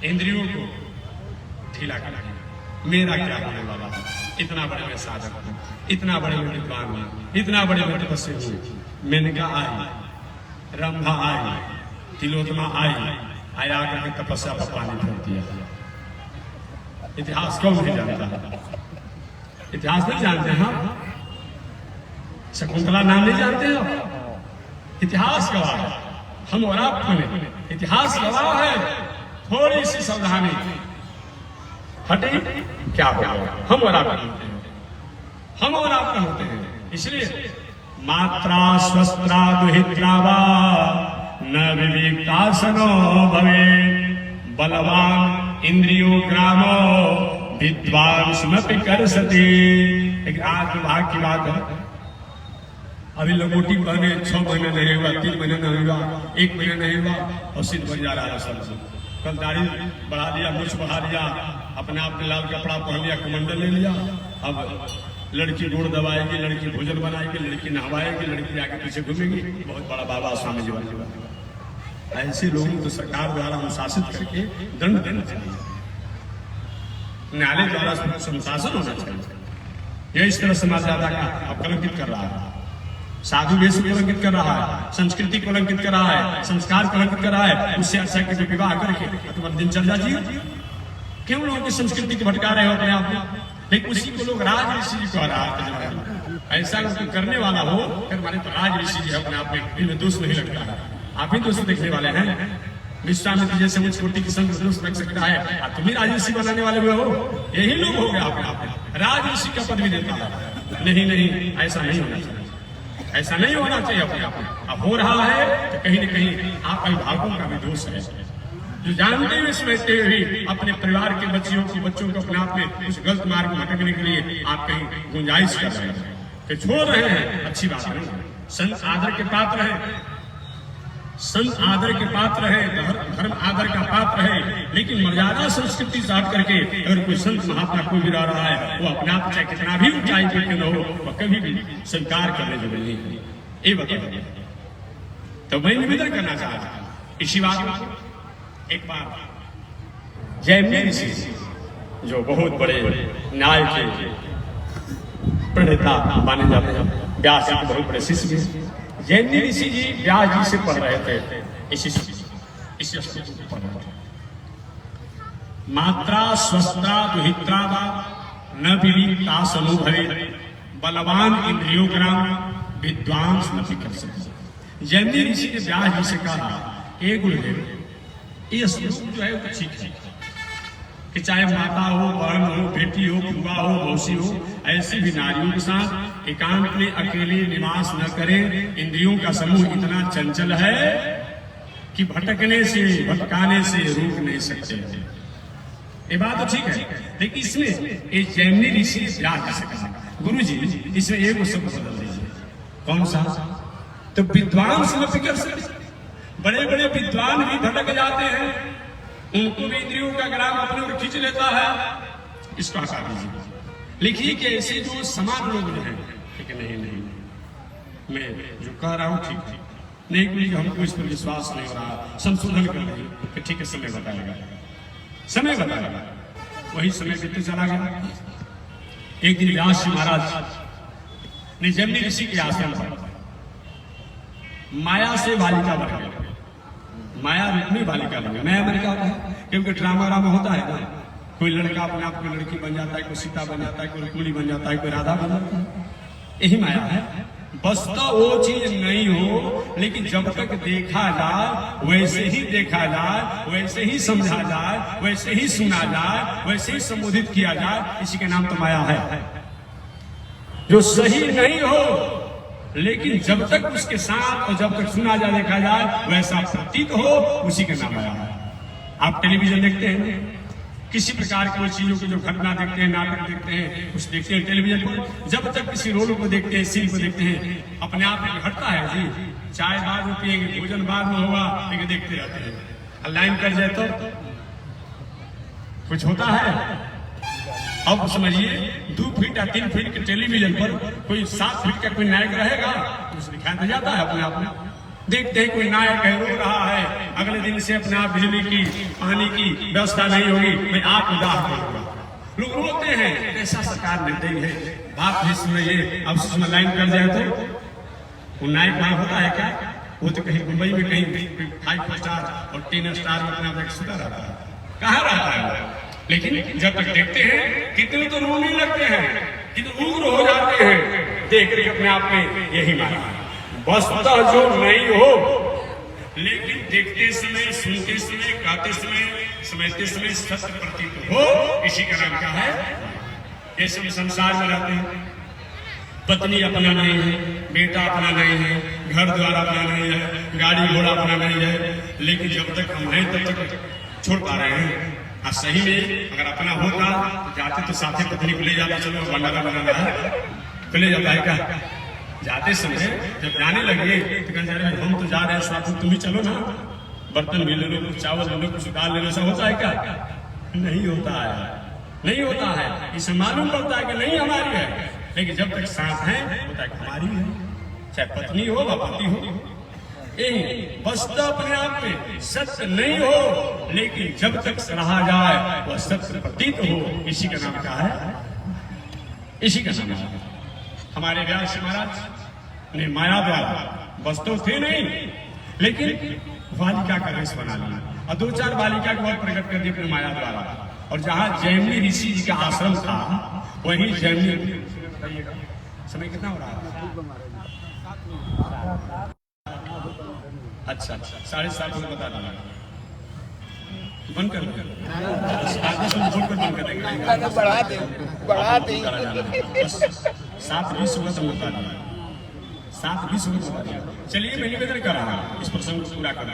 A: इंद्रियों को ढीला कर दिया। मेरा क्या होने वाला है? इतना बड़े में साधक हूं, इतना बड़े में विद्वान हूं, इतना बड़े में तपस्वी हूं। मेनका आई, रंभा आई, तिलोत्तमा आई, आया करके तपस्या पर पानी फेंक दिया। इतिहास कौन नहीं जानता? इतिहास नहीं जानते हम? शकुंतला नाम नहीं जानते हो? इतिहास गवाह है, हम और आप नहीं, इतिहास गवाह है। थोड़ी सी सावधानी हटे क्या हो गया, हम और आप होते हैं, हम और आप होते हैं। इसलिए मात्रा स्वस्त्रा दुहित्रा वा न विवेकासनो भवे बलवान इंद्रियो ग्रामो विद्वान स्मृति कर सती। एक आज विभाग की बात है, अभी लंगोटी पहने 6 महीने नहीं हुआ, 3 महीने नहीं हुआ, 1 महीने नहीं हुआ और सिद्ध बन जा रहा है सब। कल दाढ़ी बढ़ा लिया, मूछ बढ़ा लिया, अपने आप में लाल कपड़ा पहन लिया, कमंडल ले लिया। अब लड़की गोड़ दबाएगी, लड़की भोजन बनाएगी, लड़की नहवाएगी, लड़की आगे पीछे घूमेगी। बहुत बड़ा बाबा स्वामी जी वाले। ऐसे लोगों को सरकार द्वारा अनुशासित करके दंड देना चाहिए, न्यायालय द्वारा अनुशासन होना चाहिए। यह इस तरह समाज ज्यादा का अब कलंकित कर रहा है, साधु वेश कलंकित कर रहा है, संस्कृति कलंकित कर रहा है, संस्कार कलंकित कर रहा है। उससे अच्छा कि विवाह करके तुम्हारा दिनचर्या जियो। क्यों लोगों की संस्कृति को भटका रहे हो अपने आप में? लेकिन उसी को लोग राज ऋषि जी कह रहा है। ऐसा करने वाला हो फिर हमारे राज ऋषि जी अपने आप में, इनमें दोष नहीं लगता है। आप ही दोष देखने वाले हैं। विश्वामित्र जैसे मुझ कोटि की संग दोष लग सकता है, तुम ही राज ऋषि बनाने वाले हुए हो। यही लोग हो गए अपने आप में, राज ऋषि का पद भी देता है। नहीं नहीं, ऐसा नहीं होना चाहिए, ऐसा नहीं होना चाहिए अपने आप में। अब हो रहा है तो कहीं न कहीं आप अभिभावकों का भी दोष है। जो जानते हुए समझते हुए भी अपने परिवार के बच्चों को अपने आप में उस गलत मार्ग में भटकने के लिए आप कहीं गुंजाइश कर रहे हैं कि छोड़ रहे हैं, अच्छी बात नहीं। संत आदर के पात्र है, संत आदर के पात्र है, धर्म आदर का पात्र है, लेकिन मर्यादा संस्कृति साथ करके अगर कोई संत महात्मा कोई भी रह रहा है, वो अपने आप चाहे कितना भी ऊंचाई पे क्यों न हो, वह कभी भी स्वीकार करने जो नहीं है। ये बताइए, तो मैं निवेदन करना चाहता हूं इसी बात में। एक बार जैमिनी ऋषि जो बहुत बड़े न्याय के प्रणेता माने जाते हैं, व्यास जी के बहुत बड़े शिष्य हैं। जैमिनी ऋषि जी व्यास जी से पढ़ रहे थे, इस श्लोक को पढ़ रहे थे। मात्रा स्वस्त्रा दुहित्रा वा न विविधता सनुभवे बलवान इंद्रियों ग्राम विद्वांस न कर सकते। जैमिनी ऋषि ने व्यास जी से कहा, हे गुरुदेव, ये श्लोक जो है वो ठीक है कि चाहे माता हो, बहन हो, बेटी हो, बुआ हो, मौसी हो, ऐसी भी नारियों के साथ एकांत में अकेले निवास न करें। इंद्रियों का समूह इतना चंचल है कि भटकने से भटकाने से रोक नहीं सकते। ये बात तो ठीक है, लेकिन इसमें ये जैमिनी ऋषि व्यास से कहा, गुरु जी इसमें एक शब्द बदल दीजिए। कौन सा? तो विद्वान से फिक्र से, बड़े बड़े विद्वान भी भटक जाते हैं, उनको भी इंद्रियों का ग्राम अपने ओर खींच लेता है। इसको हटा दीजिए, लिखिए कि ऐसे जो समान लोग हैं, ठीक है, नहीं मैं जो कह रहा हूँ ठीक नहीं, कोई हमको इस पर विश्वास नहीं हो रहा, संशोधन कर रही कि ठीक है, समय बताएगा, समय बताएगा। वही समय बीतते चला गया। एक दिन व्यास जी महाराज ने जैमिनी ऋषि के आश्रम पर माया से बालिका बन गए, माया रूप में बालिका बन गया। माया मैंने कहा, क्योंकि ड्रामा रामा होता है ना, कोई लड़का अपने आप कोई लड़की बन जाता है, कोई सीता बन जाता है, कोई रुक्मिणी बन जाता है, कोई राधा बन जाता है, यही माया है। बस तो वो चीज नहीं हो, लेकिन जब तक देखा जाए वैसे ही देखा जाए, वैसे ही समझा जाए, वैसे ही सुना जाए, वैसे ही संबोधित किया जाए, इसी का नाम तो माया है। जो सही नहीं हो, लेकिन जब तक उसके साथ और जब तक सुना जाए, देखा जाए, वैसा प्रतीत हो, उसी का नाम माया है। आप टेलीविजन देखते हैं, किसी प्रकार की चीजों की जो घटना देखते हैं, नाटक देखते हैं, कुछ देखते हैं टेलीविजन पर, जब तक किसी रोल को देखते हैं, सीन को देखते हैं, अपने आप में घटता है जी, चाय बाद में पिएंगे, भोजन बाद में होगा, लेकिन देखते रहते हैं। लाइन कर जाए तो कुछ होता है। अब समझिए 2 फीट या 3 फीट के टेलीविजन पर कोई 7 फीट का कोई नायक रहेगा, कुछ दिखाया जाता है अपने आप में। देखते हैं कोई नायक है, रो रहा है, अगले दिन से अपने आप बिजली की, पानी की व्यवस्था नहीं होगी, मैं आप उदाह करूंगा, लोग रोते हैं। ऐसा सरकार निर्दयी है, बात भी सुनिए। अब उसमें लाइन कर जाए तो वो नायक वहां होता है क्या? वो तो कहीं मुंबई में कहीं 5 स्टार और 10 स्टार में अपना सुधा रहता है, कहाँ रहता है। लेकिन जब तक देखते हैं, कितने तो रोने लगते हैं, कितने उग्र हो जाते हैं, देख रहे अपने आप में, यही माना वस्तुतः जो नहीं हो, लेकिन देखते समय, सुनते समय, गाते समय, समझते समय सत्य प्रतीत हो, इसी का नाम क्या है? ये सब संसार में रहते हैं, पत्नी अपना नहीं है, बेटा अपना नहीं है, घर द्वार अपना नहीं है, गाड़ी घोड़ा अपना नहीं है, लेकिन जब तक हम हैं तब तक छोड़ पा रहे हैं। सही में अगर अपना होता तो जाते तो साथी पत्नी को ले जाते, चलो भंडारा बनाना है तो ले जाता है क्या? जाते समय जब जाने लगे तो कहते हैं हम तो जा रहे हैं साथ में, तुम ही चलो ना, बर्तन भी ले लो, कुछ चावल ले लो, कुछ दाल ले लो। ऐसा होता है क्या? नहीं होता है, नहीं होता है। इसे मालूम पड़ता है कि नहीं हमारी है, लेकिन जब तक साथ है होता है कि हमारी है, चाहे पत्नी हो या पति हो। बस तो अपने आप में सत्य नहीं हो, लेकिन जब तक रहा जाए वह सत्य प्रतीत हो, इसी का नाम क्या है? इसी का नाम है। हमारे व्यास महाराज ने माया द्वारा, वस्तु थे नहीं, लेकिन बालिका का वेश बना लिया और 2-4 बालिका को प्रकट कर दिया अपने माया द्वारा। और जहाँ जैमिनी ऋषि जी का आश्रम था, वही जैमिनी, समय कितना हो रहा है? अच्छा 7:30 में बता देना, बंद कर दो, 10 मिनट बंद कर देंगे, बढ़ा दे 7:20 हुआ तो बता देना, 7 20 को बता दिया। चलिए मैं निवेदन कर रहा हूँ इस प्रसंग को पूरा कर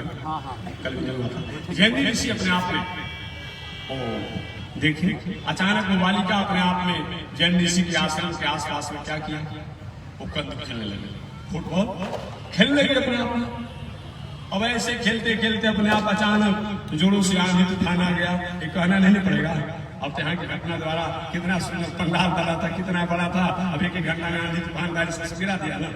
A: कल भी जरूर था। जैमिनी ऋषि अपने आप में देखिए अचानक वो बालिका अपने आप में जैमिनी ऋषि के आश्रम के आसपास में क्या किया, वो कंध खेलने लगे, फुटबॉल खेलने लगे अपने आप में। अब ऐसे खेलते खेलते अपने आप अचानक जोरों से आंधी तूफान आ गया। ये कहना नहीं पड़ेगा अब तो यहाँ की घटना द्वारा कितना सुंदर पंडाल डाला था, कितना बड़ा था, अब एक घटना में आंधी तूफान बारिश से गिरा दिया ना।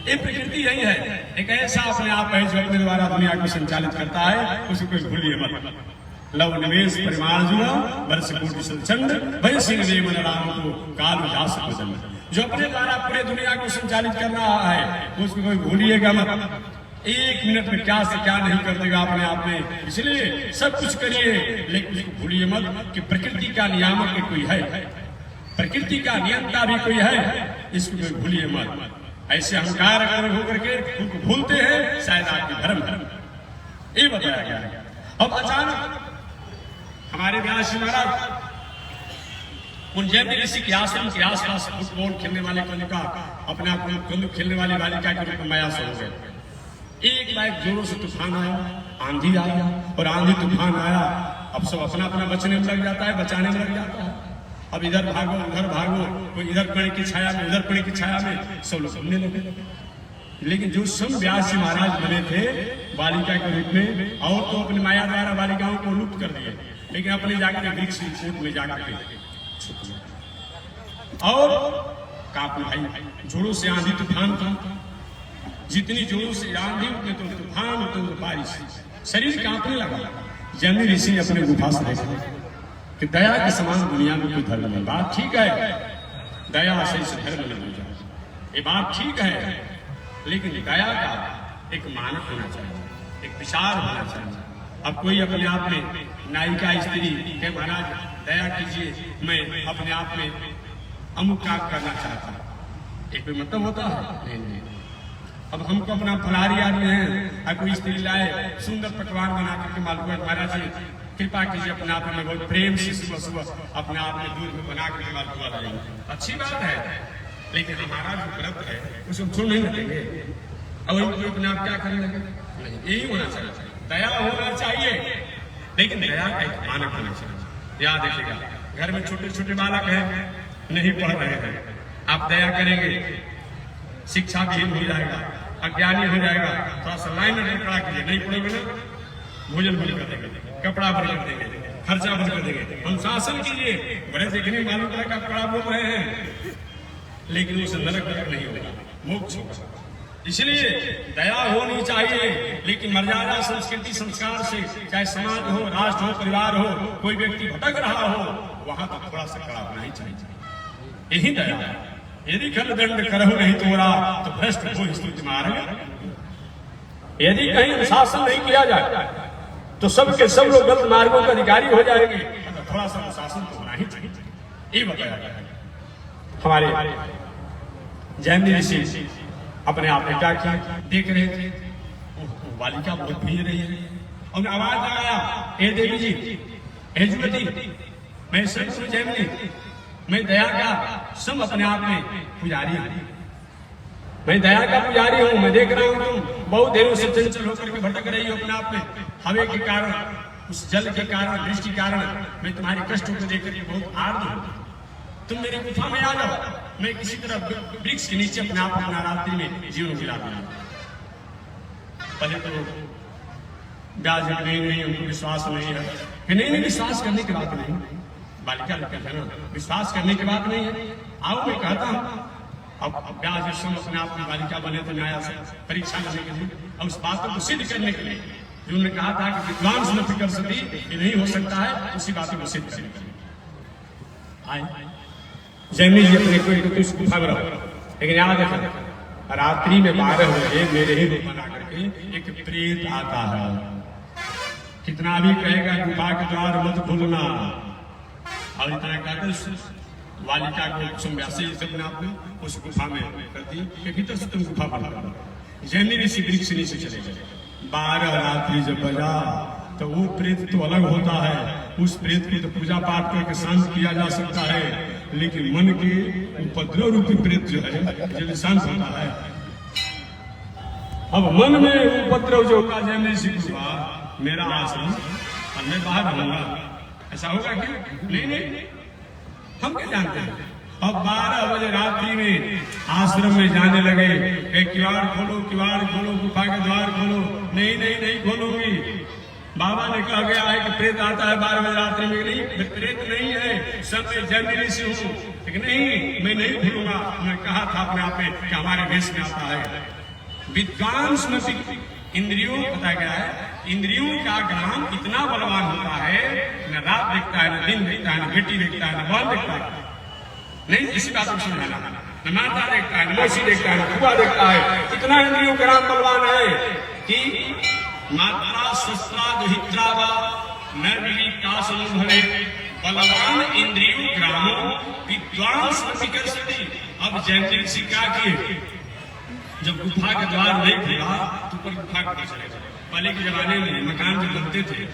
A: ये प्रकृति यही है, एक ऐसा अपने आप है जो अपने द्वारा दुनिया को संचालित करता है, उसे कोई भूलिए मत। लव निवेश परिमाण जुड़ा वर्ष कोटि चंद्र भय सिंह देव राम को काल उजास बदल, जो अपने द्वारा पूरे दुनिया को संचालित कर रहा है उसको कोई भूलिएगा मत। 1 मिनट में क्या से क्या नहीं कर देगा अपने आप में, इसलिए सब कुछ करिए लेकिन उसको भूलिए मत कि प्रकृति का नियामक भी कोई है, प्रकृति का नियंता भी कोई है, इसको कोई भूलिए मत। ऐसे अहंकार अगर होकर के उनको भूलते हैं शायद आपके धर्म ये बताया गया है। अब अचानक हमारे व्यास महाराज उन जैमिनी ऋषि के आश्रम के आसपास फुटबॉल खेलने वाले को निका अपने आप को बंदूक खेलने वाली बालिका के रूप में माया से हो गए। एक बार जोरों से तूफान आया, आंधी आया और आंधी तूफान आया, अब सब अपना अपना बचने में लग जाता है, बचाने में लग जाता है। अब इधर भागो उधर भागो, कोई इधर पेड़ की छाया में उधर पेड़ की छाया में, सब लोग सुनने लगे। लेकिन जो सम व्यास जी महाराज बने थे बालिका के रूप में, और तो अपनी माया द्वारा बालिकाओं को लुप्त कर दिए, लेकिन अपने जाकर वृक्ष की चोट में जाकर के और काफी भाई जोरों से आंधी तूफान था, जितनी जोरों से आंधी उतने तो तूफान उतने तो बारिश, शरीर कांपने लगा। जैमिनी ऋषि ने अपने गुफा से देखा कि दया के समान दुनिया में कोई धर्म नहीं। बात ठीक है, दया से धर्म नहीं हो जाए, ये बात ठीक है, लेकिन दया का एक मानक होना चाहिए, एक विचार होना चाहिए। अब कोई अपने आप में नायिका स्त्री के महाराज दया कीजिए, मैं अपने आप में अमुक काम करना चाहता हूँ, एक मतलब होता है नहीं। अब हमको अपना फलारी आदमी है, अब कोई स्त्री लाए सुंदर पकवान बना करके मालूम महाराज जी कृपा कीजिए अपने आप में बहुत प्रेम से सुबह सुबह अपने आप में दूध में बना करके मालपुआ लाएंगे, अच्छी बात है, लेकिन हमारा जो व्रत है उसे हम छोड़ नहीं देंगे। और अपने आप क्या करेंगे, यही होना चाहिए, दया होना चाहिए, लेकिन दया का एक मानक होना चाहिए। याद रखिएगा, घर में छोटे छोटे बालक हैं नहीं पढ़ रहे हैं, आप दया करेंगे शिक्षा विहीन हो जाएगा, अज्ञानी हो जाएगा, थोड़ा सा लाइन में खड़ा कीजिए, नहीं पढ़ोगे ना भोजन बंद कर देंगे, कपड़ा बंद कर देंगे, खर्चा बंद कर देंगे, अनुशासन कीजिए। बड़े देखने मालूम पड़ा कि आप कड़ा बोल रहे हैं, लेकिन उसे नरक नहीं होगा, मोक्ष होगा। इसलिए दया होनी चाहिए, लेकिन मर्यादा संस्कृति संस्कार से, चाहे समाज हो, राष्ट्र हो, परिवार हो, कोई व्यक्ति भटक रहा हो, वहां तक थोड़ा सा कड़ा होना ही चाहिए, यही दया है। यदि खल दंड करहु नहीं तोड़ा तो भ्रष्ट को स्तुति मारेगा। यदि कहीं अनुशासन नहीं किया जाए तो सब के सब लोग गलत मार्गों का अधिकारी हो जाएंगे, तो थोड़ा सा अनुशासन तो होना ही चाहिए, ये बताया गया है। हमारे जैमिनी ऋषि अपने आप में क्या किया देख रहे थे, बालिका बहुत भीड़ रही है, और आवाज आया, हे देवी जी, हे जुवती, मैं सच जैमिनी, मैं दया का सब अपने आप में पुजारी हूँ, मैं दया का पुजारी हूँ। मैं देख रहा हूँ तुम बहुत देरों से चंचल होकर के भटक रही हो अपने आप में, हवा के कारण, उस जल के कारण, वृष्टि के कारण मैं तुम्हारे कष्टों को देख करके बहुत आर्द्र हूँ। तुम मेरी गुफा में आ जाओ, मैं किसी तरह वृक्ष के नीचे अपने आप को नवरात्रि में जीवन गुजार दूंगा। पहले तो ब्याज नहीं, उनको विश्वास नहीं है कि नहीं, विश्वास करने की बात नहीं, बालिका कहते हैं ना, विश्वास करने की बात नहीं है। आओ मैं कहता हूँ, अब ब्याज अपने आप में बालिका बने तो न्याय से परीक्षा करने के लिए, और उस बात को सिद्ध करने के लिए जो उन्होंने कहा था कि विद्वान से न कर सकती, ये नहीं हो सकता है, उसी बात को सिद्ध करने के लिए आए। जैमिनी जी अपने को गुफा में रहो, लेकिन याद रखा रात्रि में 12 बजे मेरे ही रूप बना करके एक प्रेत आता है, कितना भी कहेगा गुफा के द्वार मत खोलना, और इतना कहकर बालिका को व्यासी अपने आप में उस गुफा में करती कि भीतर से तुम गुफा बना करो। जैमिनी ऋषि वृक्ष नीचे चले गए। 12 रात्रि जब बजा तो वो प्रेत तो अलग होता है, उस प्रेत की तो पूजा पाठ करके शांत किया जा सकता है, लेकिन मन के उपद्रव रूपी प्रेत जो है जब शांत होता है, अब मन में उपद्रव जो होगा जैसे सिखा मेरा आश्रम और मैं बाहर रहूंगा, ऐसा होगा क्या? नहीं, हम क्या जानते हैं। अब 12 बजे रात्रि में आश्रम में जाने लगे, किवाड़ खोलो, गुफा के द्वार खोलो। नहीं खोलूंगी। बाबा ने कहा गया है कि प्रेत आता है 12 बजे रात्रि में। नहीं, मैं प्रेत नहीं है, सब मैं जन्म से हूँ, लेकिन नहीं, मैं नहीं खोलूंगा। मैं कहा था अपने आप में कि हमारे देश में आता है विद्वान स्मृति। इंद्रियों बताया गया है, इंद्रियों का ग्राम इतना बलवान होता है, न रात देखता है, न दिन देखता है, न बेटी देखता है, न बल देखता है। नहीं, इसी बात को समझाना, न माता देखता है, न मौसी देखता है, न फुआ देखता है। इतना इंद्रियों का ग्राम बलवान है कि मात्रा शस्त्रा दुहित्रा न विविकासनुभवे बलवान इंद्रियों ग्रामों विद्वान स्मृति। अब जैन ऋषि क्या किए, जब गुफा का द्वार नहीं खुला तो ऊपर गुफा का चले गए। पहले के जमाने में मकान जो बनते थे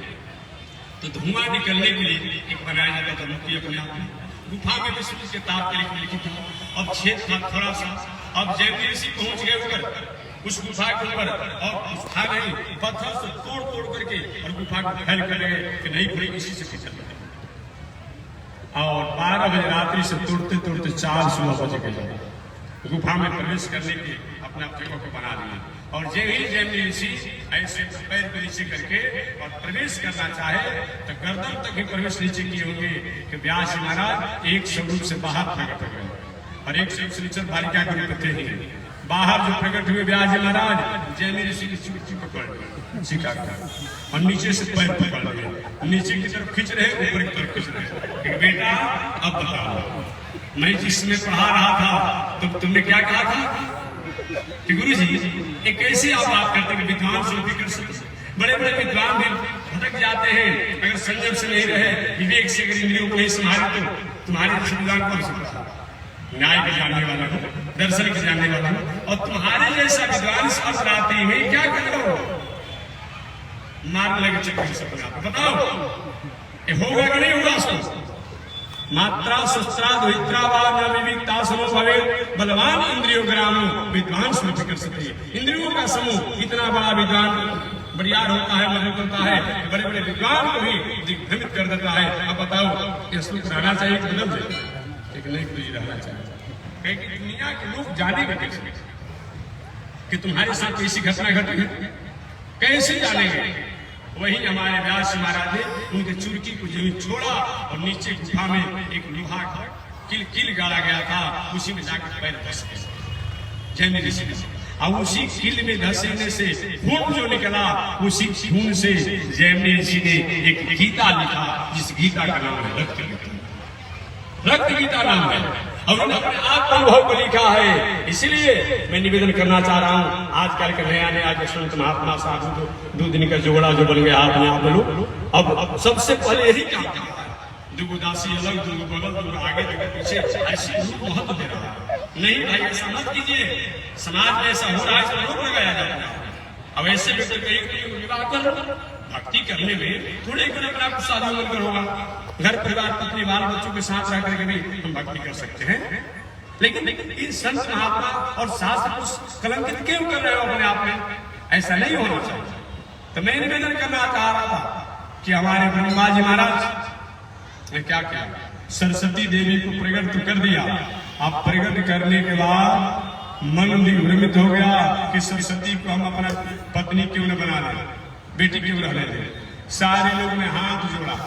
A: तो धुआं निकलने के लिए एक बनाया जाता था मुक्ति अपने आप में। गुफा में विष्णु के ताप के लिए लिखी था। अब छेद था थोड़ा सा। अब जैन ऋषि पहुंच गए ऊपर उस गुफा के ऊपर, और उस था नहीं, पत्थर से तोड़ करके और गुफा को फैल कर गए कि नहीं खुली, इसी से पीछे। और 12 बजे रात्रि से तोड़ते 4 सुबह बज गए। गुफा में प्रवेश करने के अपने आप जगह को बना दिया। और जैन ऋषि ऐसे पैर पर नीचे करके और प्रवेश करना चाहे तो गर्दन तक ही प्रवेश नीचे किए होंगे कि व्यास जी महाराज एक स्वरूप से बाहर प्रकट हो गए, और एक स्वरूप से नीचे बालिका के रूप थे ही। बाहर जो प्रकट हुए व्यास जी महाराज जैन ऋषि की चुटकी पकड़ सिखा और नीचे से पैर पकड़ लिए, नीचे की तरफ खींच रहे, ऊपर की तरफ खींच रहे। बेटा अब बताओ, मैं जिसमें पढ़ा रहा था तो तुमने क्या कहा था कि गुरु जी ये कैसे आप बात करते हैं विद्वान से भी कर सकते? बड़े बड़े विद्वान भी भटक जाते हैं, अगर संयम से नहीं रहे, विवेक से अगर इंद्रियों को नहीं संभाले तो तुम्हारे विद्वान कौन सकता? न्याय के जानने वाला हो, दर्शन के जानने वाला हो, और तुम्हारे जैसा विद्वान इस रात्रि में क्या करो, मारने लगे चक्कर से। बताओ ये होगा कि नहीं होगा? उसको मात्रा शस्त्रा दुहित्रा न विविकता समूह भवे बलवान इंद्रियों ग्रामो विद्वान स्मृति कर सके। इंद्रियों का समूह इतना बड़ा विद्वान बड़ियार होता है, मजबूत होता है, बड़े बड़े विद्वान को भी दिग्भ्रमित कर देता है। अब बताओ ये श्लोक रहना चाहिए कि बदल जाए? एक नहीं कुछ रहना चाहिए। दुनिया के लोग जानेंगे कैसे कि तुम्हारे साथ कैसी घटना घटी है? कैसे जानेंगे? वही हमारे व्यास महाराज ने उनके चुरकी को जो छोड़ा और नीचे गुफा में एक लोहा का किल गाड़ा गया था, उसी में जाकर पैर धस गए जैन ऋषि ने। और उसी किल में धसने से खून जो निकला, उसी खून से जैन ऋषि ने एक गीता लिखा, जिस गीता का नाम है रक्त गीता नाम है, और उन्होंने अपने आत्मानुभव को लिखा है। इसलिए मैं निवेदन करना चाह रहा हूँ, आजकल के नया संत महात्मा साधु तो 2 दिन का जोड़ा जो बन गया हाथ में आप लोग, अब सबसे पहले यही काम करता है। दुगो दासी अलग, दुगो बगल, दुगो आगे, दुगो पीछे, ऐसी महत्व दे रहा है। नहीं भाई ऐसा मत कीजिए, समाज में ऐसा हो रहा है, इसमें रोक लगाया जाता है। अब ऐसे व्यक्ति कहीं विवाह कर भक्ति करने में थोड़े अपना कुछ साधु बनकर होगा, घर परिवार पत्नी बाल बच्चों के साथ रह करके भी हम भक्ति कर सकते हैं। लेकिन इन संत महात्मा और शास्त्र को कलंकित क्यों कर रहे हो अपने आप में? ऐसा नहीं होना चाहिए। तो मैं निवेदन करना चाह रहा था कि हमारे ब्रह्मा जी महाराज ने क्या किया, सरस्वती देवी को प्रकट तो कर दिया। अब प्रकट करने के बाद मन विभ्रमित हो गया कि सरस्वती को हम अपना पत्नी क्यों न बना ले, बेटी क्यों रहने दे। सारे लोग ने हाथ जोड़ा,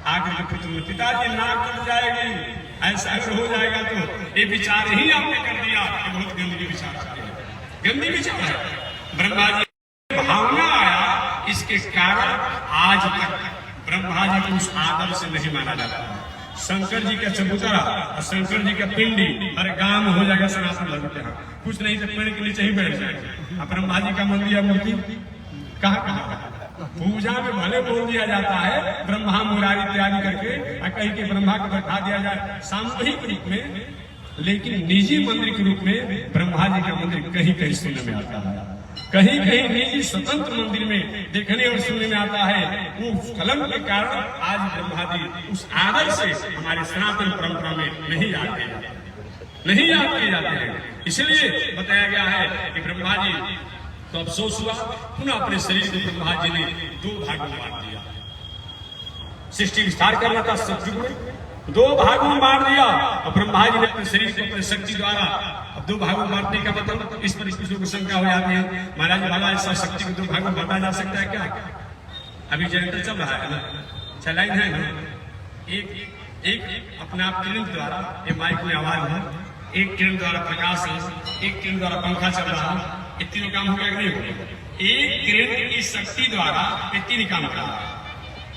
A: आगे के पुत्र में पिताजी नाक कट जाएगी, ऐसा अगर हो जाएगा तो ये विचार ही आपने कर दिया कि बहुत गंदगी विचार है, गंदी विचार है। ब्रह्मा जी भावना आया, इसके कारण आज तक ब्रह्मा जी को उस आदर से नहीं माना जाता। शंकर जी का चबूतरा और शंकर जी का पिंडी हर गांव में हो जाएगा सनातन धर्म के यहाँ, कुछ नहीं तो पेड़ के नीचे ही बैठ जाएगा। ब्रह्मा जी का मंदिर या मूर्ति कहाँ पूजा में भले बोल दिया जाता है ब्रह्मा मुरारी तैयारी करके, कहीं के ब्रह्मा को बैठा दिया जाए सामूहिक रूप में, लेकिन निजी मंदिर के रूप में ब्रह्मा जी का मंदिर कहीं कहीं सुनने में आता है। कहीं कहीं निजी स्वतंत्र मंदिर में देखने और सुनने में आता है, वो उस कलम के कारण आज ब्रह्मा जी उस आदर से हमारे सनातन परंपरा में नहीं याद किए जाते हैं। इसलिए बताया गया है कि ब्रह्मा जी तो अफसोस हुआ, पुनः अपने शरीर को ब्रह्मा जी ने 2 भागों में बांट दिया। सृष्टि विस्तार करना था सतयुग में, 2 भागों में बांट दिया और ब्रह्मा जी ने अपने शरीर को अपनी शक्ति द्वारा अब 2 भागों में बांटने का मतलब इस पर किसी को शंका हो जाती है, महाराज भला ऐसा शक्ति को 2 भागों में बांटा जा सकता है क्या? अभी जनरेटर चल रहा है ना, चलाइन है ना, एक अपने आप किरण द्वारा, ये माइक में आवाज है, एक किरण द्वारा प्रकाश है, एक किरण द्वारा पंखा चल रहा है, ये तीनों काम हो गया नहीं हो गया? एक किरण की शक्ति द्वारा ये 3 काम कर रहा है।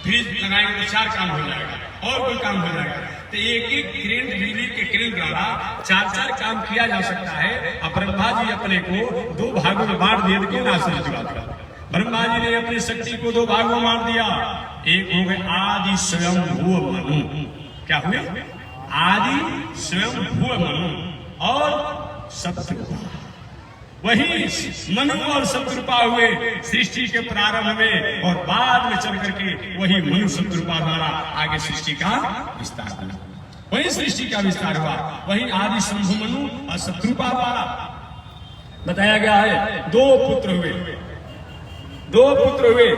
A: फ्रिज लगाएंगे तो 4 काम हो जाएगा और कोई काम हो जाएगा। तो एक किरण, बिजली के किरण द्वारा 4 काम किया जा सकता है। अब ब्रह्मा जी अपने को 2 भागों में बांट दिए, तो क्यों ना समझ बात? ब्रह्मा जी ने अपनी शक्ति को 2 भागों में बांट दिया। एक हो गए आदि स्वयं भू मनु, क्या हुए? आदि स्वयं भू मनु और शत्रुपा। वही मनु और शत्रुपा हुए सृष्टि के प्रारंभ में, और बाद में चल करके वही मनु शत्रुपा द्वारा आगे सृष्टि का विस्तार हुआ। वही सृष्टि का विस्तार हुआ, वही आदि शंभु मनु और शत्रुपा द्वारा बताया गया है। 2 पुत्र हुए, 2 पुत्र हुए,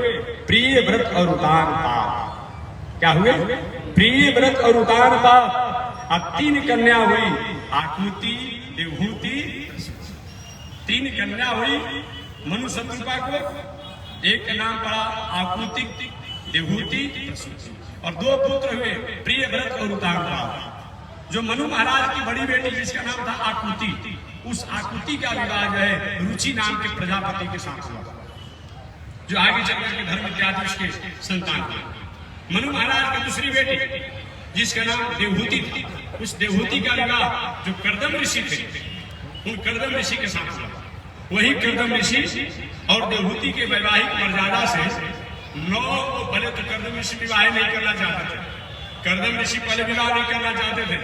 A: प्रिय व्रत और उतानपाद। क्या हुए? प्रिय व्रत और उतानपाद। अब 3 कन्या हुई, आकृति, देवहूति, 3 कन्या हुई मनु शत्रुपा को। एक का नाम पड़ा आकृति, देवहूति, और 2 पुत्र हुए, प्रिय व्रत और उतानपाद। जो मनु महाराज की बड़ी बेटी जिसका नाम था आकृति, उस आकृति का विवाह जो है रुचि नाम के प्रजापति के साथ हुआ, जो आगे चलकर के धर्म इत्यादि उसके संतान थे। मनु महाराज की दूसरी बेटी जिसका नाम देवहूति थी, उस देवहूति का विवाह जो कर्दम ऋषि थे, उन कर्दम ऋषि के साथ हुआ। वही कर्दम ऋषि और देवहूति के वैवाहिक मर्यादा से 9 को पहले तो कर्दम ऋषि विवाह नहीं करना चाहते थे। कर्दम ऋषि पहले विवाह नहीं करना चाहते थे।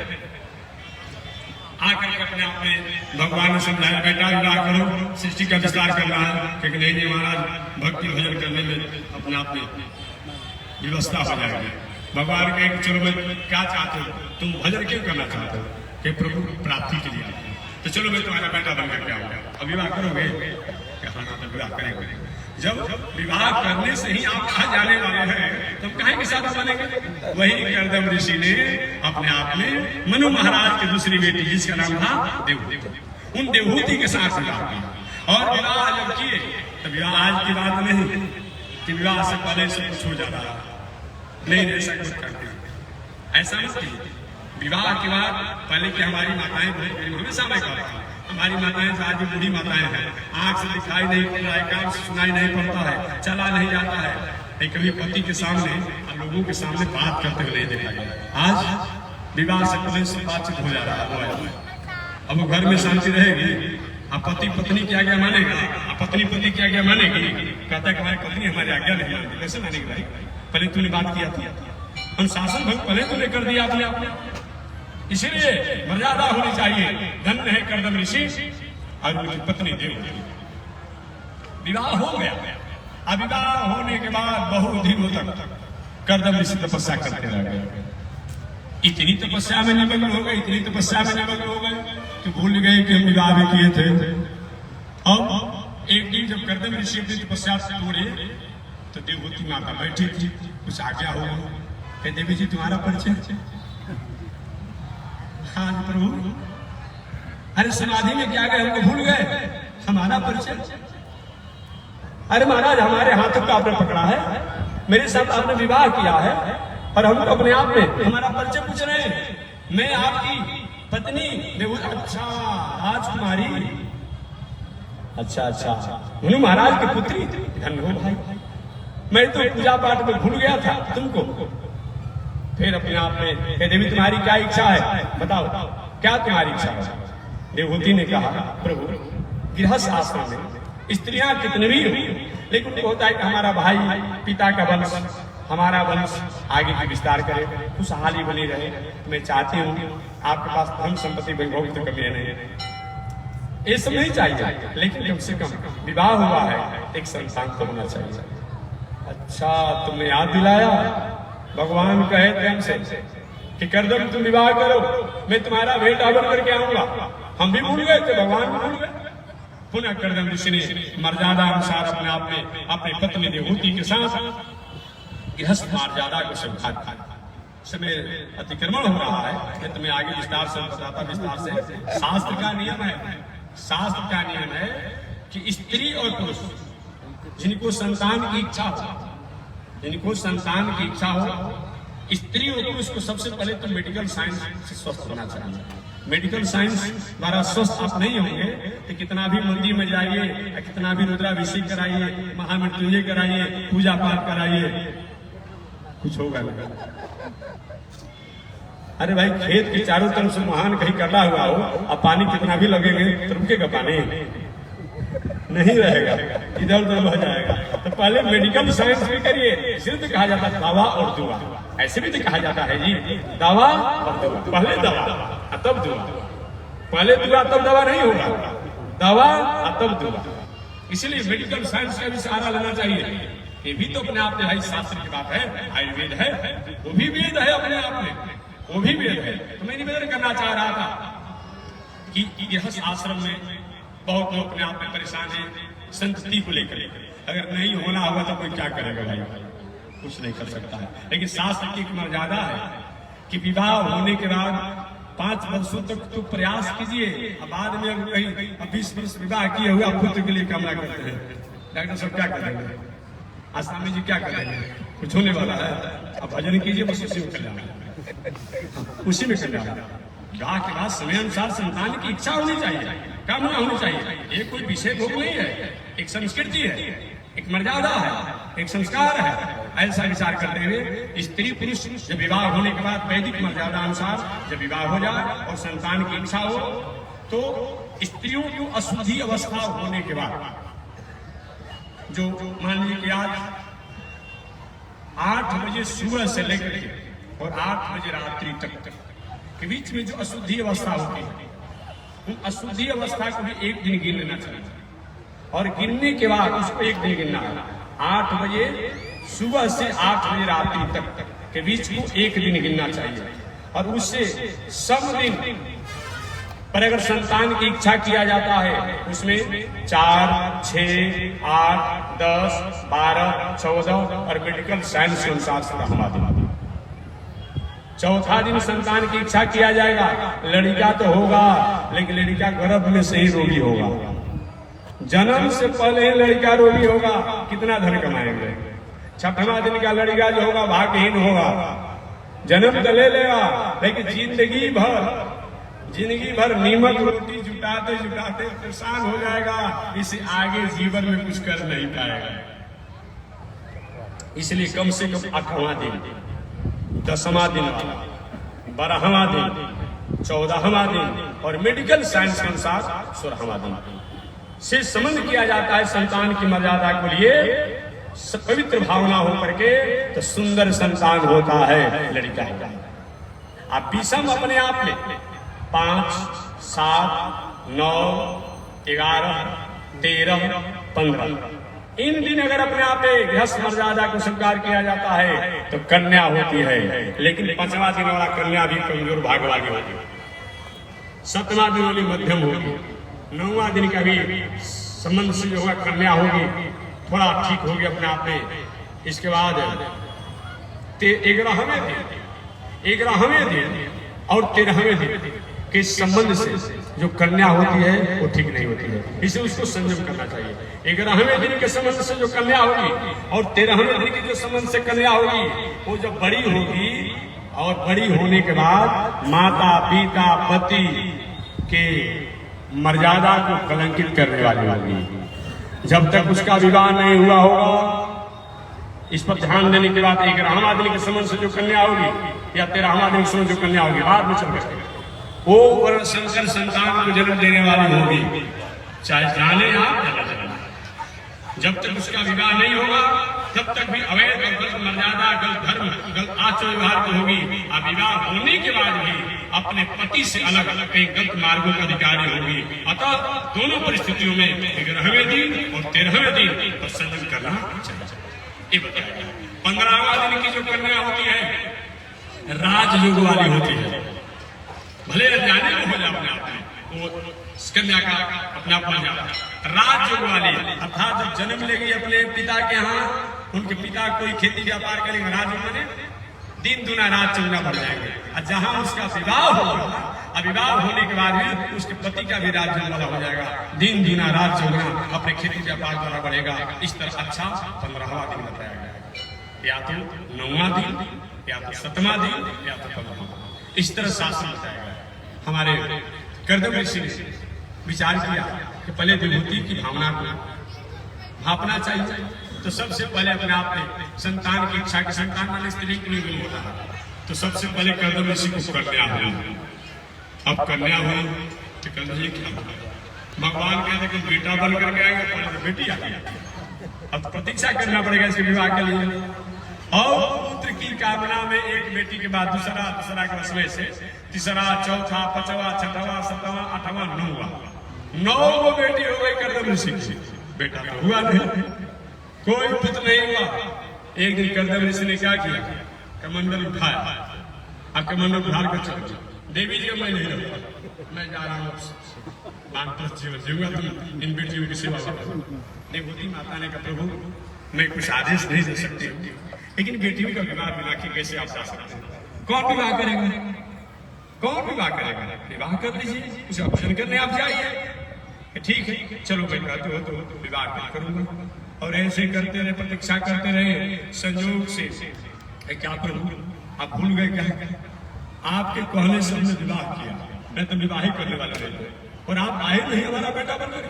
A: आकर अपने आप में भगवान ने समझाया, बेटा विवाह करो, सृष्टि का विस्तार करना है। क्योंकि नहीं महाराज, भक्ति भजन करने में अपने आप में व्यवस्था हो जाएगी। भगवान कहे चलो मैं क्या चाहते हो, तुम भजन क्यों करना चाहते हो? कि प्रभु प्राप्ति के लिए, तो चलो मैं तुम्हारा बेटा बनकर के आऊंगा। अब विवाह करोगे? हाँ, तो विवाह करेंगे। जब विवाह करने से ही आप कहाँ जाने वाले हैं, तो काहे के साथ बनेंगे? वही कर्दम ऋषि ने अपने आप में मनु महाराज की दूसरी बेटी जिसका नाम था देवहूति, उन देवहूति के साथ विवाह किया। और विवाह जब किए तो विवाह आज की बात नहीं कि विवाह से पहले सब कुछ हो जाता है, नहीं ऐसा कुछ करते, ऐसा नहीं। विवाह के बाद पहले की हमारी माताएं हमेशा मैं कहता हूँ, हमारी माताएं जो आज बूढ़ी माताएं हैं, आंख से दिखाई नहीं पड़ रहा है, कान से सुनाई नहीं पड़ता है, चला नहीं जाता है, कभी पति के सामने और लोगों के सामने बात करते हुए नहीं देखा गया। आज विवाह से पहले से बातचीत हो जा रहा है। अब घर में शांति रहेगी। अब पति पत्नी की आज्ञा मानेगा, पत्नी पति की आज्ञा मानेगी। कहता है कि हमारी पत्नी हमारी आज्ञा नहीं मानती, कैसे मानेगी भाई? पहले तूने बात किया था, अनुशासन भंग पहले तूने कर दिया अपने। इसलिए मर्यादा होनी चाहिए। धन्य है कर्दम ऋषि और उनकी पत्नी देवहूति। विवाह हो गया। अब विवाह होने के बाद बहुत दिनों तक कर्दम ऋषि तपस्या करते रह गए। इतनी तपस्या में निमग्न हो गए, इतनी तपस्या में निमग्न हो गए कि भूल गए कि हम विवाह भी किए थे। अब एक दिन जब कर्दम ऋषि अपनी तपस्या से तोड़े तो देवहूति माता बैठी थी, कुछ आज्ञा हो गई। देवी जी तुम्हारा परिचय? हाँ प्रभु। अरे समाधि में क्या गए, हमको भूल गए, हमारा परिचय? अरे महाराज हमारे हाथों का आपने पकड़ा है, मेरे साथ आपने विवाह किया है और हम तो अपने आप में हमारा परिचय पूछ रहे हैं। मैं आपकी पत्नी देवहूति। अच्छा राजकुमारी, अच्छा मनु महाराज की पुत्री। धन्य हो भाई, मैं तो पूजा पाठ में भूल गया था तुमको। फिर अपने आप में देवी तुम्हारी क्या इच्छा है, बताओ क्या तुम्हारी इच्छा है? देवहूति ने कहा प्रभु गृहस्थ आश्रम में स्त्रियां कितनी भी हुई, लेकिन होता है कि हमारा भाई पिता का वंश, हमारा वंश आगे की विस्तार करे, खुशहाली बनी रहे। मैं चाहती हूँ आपके पास धन संपत्ति वैभव तो कभी नहीं। ये सब नहीं चाहिए, लेकिन कम से कम विवाह हुआ है एक संतान तो होना चाहिए। अच्छा, तुमने याद दिलाया, भगवान कहे थे हमसे कि करदम तुम विवाह करो, मैं तुम्हारा भेंट आवर करके आऊंगा। हम भी भूल गए थे, भगवान भी भूल गए। पुनः करदम ऋषि ने मर्यादा अनुसार अपने आप में अपनी पत्नी देवहूति के साथ गृहस्थ मर्यादा को स्वीकार। समय अतिक्रमण हो रहा है, मैं तुम्हें आगे विस्तार से बताता, विस्तार से। शास्त्र का नियम है, शास्त्र का नियम है कि स्त्री और पुरुष जिनको संतान की इच्छा हो, जिनको संतान की इच्छा हो, स्त्री और पुरुष को सबसे पहले तो मेडिकल साइंस से स्वस्थ होना चाहिए। मेडिकल साइंस द्वारा स्वस्थ आप नहीं होंगे तो कितना भी मंदिर में जाइए, कितना भी रुद्राभिषेक कराइए, महामृत्युंजय कराइए, पूजा पाठ कराइए, कुछ होगा नहीं। अरे भाई, खेत के चारों तरफ से महान कहीं कटा हुआ हो, अब पानी कितना भी लगेंगे तो रुकेगा पानी नहीं रहेगा, इधर उधर बह जाएगा। तो पहले मेडिकल साइंस भी करिए। सिर्फ कहा जाता है दवा और दुआ, ऐसे भी तो कहा जाता है जी, दवा और दुआ। पहले दवा तब दुआ, पहले दुआ तब दवा नहीं होगा, दवा तब दुआ। इसलिए मेडिकल साइंस का भी सहारा लेना चाहिए। ये भी तो अपने आप में भाई शास्त्र की बात है, आयुर्वेद है, वो भी वेद है अपने आप में, वो भी वेद है। तो मैं निवेदन करना चाह रहा था कि गृहस्थ आश्रम में बहुत लोग अपने आप में परेशान है संतति को लेकर। अगर नहीं होना होगा तो कोई क्या करेगा भाई, कुछ नहीं कर सकता है। लेकिन शास्त्र की एक मर्यादा है कि विवाह होने के बाद 5 वर्षों तक तो प्रयास कीजिए। बाद में अगर कहीं 20 वर्ष विवाह किए हुए आप पुत्र के लिए कामना करते हैं, डॉक्टर साहब क्या करेंगे, आसामी जी क्या करेंगे, कुछ होने वाला है। अब भजन कीजिए, बस उसी में कल्याण, उसी में कल्याण। विवाह के बाद समय अनुसार संतान की इच्छा होनी चाहिए, कामना होनी चाहिए। ये कोई विषय भोग नहीं है, एक संस्कृति है, एक मर्यादा है, एक संस्कार है। ऐसा विचार करते हुए स्त्री पुरुष जब विवाह होने के बाद वैदिक मर्यादा अनुसार जब विवाह हो जाए और संतान की इच्छा हो, तो स्त्रियों को अशुद्धि अवस्था होने के बाद, जो मान लीजिए कि आज 8 बजे सुबह से लेकर के और 8 बजे रात्रि तक के बीच में जो अशुद्धि अवस्था होती है, उन अशुद्धि अवस्था को भी एक दिन गिन लेना चाहिए। और गिनने के बाद उसको एक दिन गिनना है। 8 बजे सुबह से 8 बजे रात्रि तक के बीच को एक दिन गिनना चाहिए। और उससे सब दिन पर अगर संतान की इच्छा किया जाता है, उसमें 4, 6, 8, 10, 12, 14 और मेडिकल साइंस के अनुसार से चौथा दिन संतान की इच्छा किया जाएगा। लड़का तो होगा, लेकिन लड़का गर्भ में से ही रोगी होगा। जन्म से पहले ही लड़का रोगी होगा, कितना धन कमाएंगे। 6वां दिन का लड़का जो होगा भाग्यहीन होगा, जन्म तो ले लेगा, लेकिन जिंदगी भर नीमक रोटी जुटाते जुटाते परेशान हो जाएगा। इसे आगे जीवन में कुछ कर नहीं पाएगा। इसलिए कम से कम 8वां दिन, 10वां दिन, 12वां दिन, 14वां दिन और मेडिकल साइंस के अनुसार 16वां दिन से संबंध किया जाता है संतान की मर्यादा को लिए। पवित्र भावना हो करके तो सुंदर संतान होता है लड़का। आप विषम अपने आप में 5, 7, 9, 11, 13, 15 इन दिन अगर अपने आप गृहस्थ मर्यादा को स्वीकार किया जाता है तो कन्या होती है। लेकिन 5वां दिन वाला कन्या भी कमजोर भाग वाली होगी, 7वां दिन वाली मध्यम होगी, 9वां दिन का भी संबंध से जो होगा कन्या होगी, थोड़ा ठीक होगी अपने आप में। इसके बाद 11वें दिन और 13वें दिन के संबंध से जो कन्या होती है वो ठीक नहीं होती है, इसे उसको संयम करना चाहिए। 11वें दिन के संबंध से जो कन्या होगी और 13वें दिन के जो संबंध से कन्या होगी, वो जब बड़ी होगी और बड़ी होने के बाद माता पिता पति के मर्यादा को कलंकित करने वाली होगी। जब तक उसका विवाह नहीं हुआ होगा, इस पर ध्यान देने के बाद 11वां दिन के संबंध से जो कन्या होगी या 13वां दिन के संबंध जो कन्या होगी, बाद में चल गए वो वर्ण संकर संतान को जन्म देने वाली होगी, चाहे जाने आप या न जाने। जब तक उसका विवाह नहीं होगा तब तक भी अवैध और गलत मर्यादा, गलत धर्म, गलत आचार व्यवहार तो होगी। और विवाह होने के बाद भी अपने पति से अलग अलग कहीं गलत मार्गों का अधिकारी होगी। अतः दोनों परिस्थितियों में 11वें दिन और 13वें दिन पर संयम करना चाहिए। ये बताया 15वां दिन की जो कन्या होती है राजयोग वाली होती है। भले अज्ञानी हो जाए अपने आप में, वो कन्या का अपना बन जाता। राजयोग वाली अर्थात जब जन्म लेगी अपने पिता के यहाँ, उनके पिता कोई खेती व्यापार करेंगे, राजयोग माने दिन दुना रात चौगुना बढ़ जाएंगे। और जहां उसका विवाह होगा, विवाह होने के बाद भी उसके पति का भी राजयोग वाला हो जाएगा, दिन दुना रात चौगुना अपने खेती व्यापार द्वारा बढ़ेगा। इस तरह अच्छा 15वां दिन बताया गया है, या तो 9वां दिन, या तो 7वां दिन, या तो 15वां। इस तरह शास्त्र बताया गया है। हमारे कर्दम ऋषि ने विचार किया कि पहले विभूति की भावना को भापना चाहिए, तो सबसे पहले अपने आप में संतान की इच्छा की, संतान वाले स्त्री के लिए होता है, तो सबसे पहले कर्दम ऋषि को कन्या हुई। अब कन्या हुई तो कन्या क्या भगवान कहते कि बेटा बन करके आएंगे, पहले बेटी आ गई। अब प्रतीक्षा करना पड़ेगा इसके विवाह के लिए। और पुत्र की कामना में एक बेटी के बाद दूसरा, दूसरा के उसमें से तीसरा, चौथा, 5वां, 6वां, 7वां, 8वां, 9वां 9 बेटी हो गई कर्दम ऋषि की। बेटा तो हुआ नहीं, कोई पुत्र नहीं हुआ। एक दिन कर्दम ऋषि ने क्या किया, कमंडल उठाया, अब कमंडल उठा कर चल दिया। देवी जी मैं नहीं रहूंगा, मैं जा रहा हूँ जीवन जीऊंगा, तुम इन बेटियों की सेवा करो। देवती माता ने कहा प्रभु मैं कुछ आदेश नहीं दे सकती, लेकिन बेटियों का विवाह बिना के कैसे आप जा सकते हैं? कौन विवाह करेगा? कौन विवाह करेगा? विवाह कर दीजिए, उसे ऑप्शन करने आप जाइए। ठीक है चलो मैं कहते हो तो विवाह करूंगा। और ऐसे करते रहे, प्रतीक्षा करते रहे। संयोग से क्या प्रभु आप भूल गए क्या? आपके कहने से हमने विवाह किया, मैं तो विवाह ही करने वाला नहीं, और आप आए नहीं हमारा बेटा बनकर,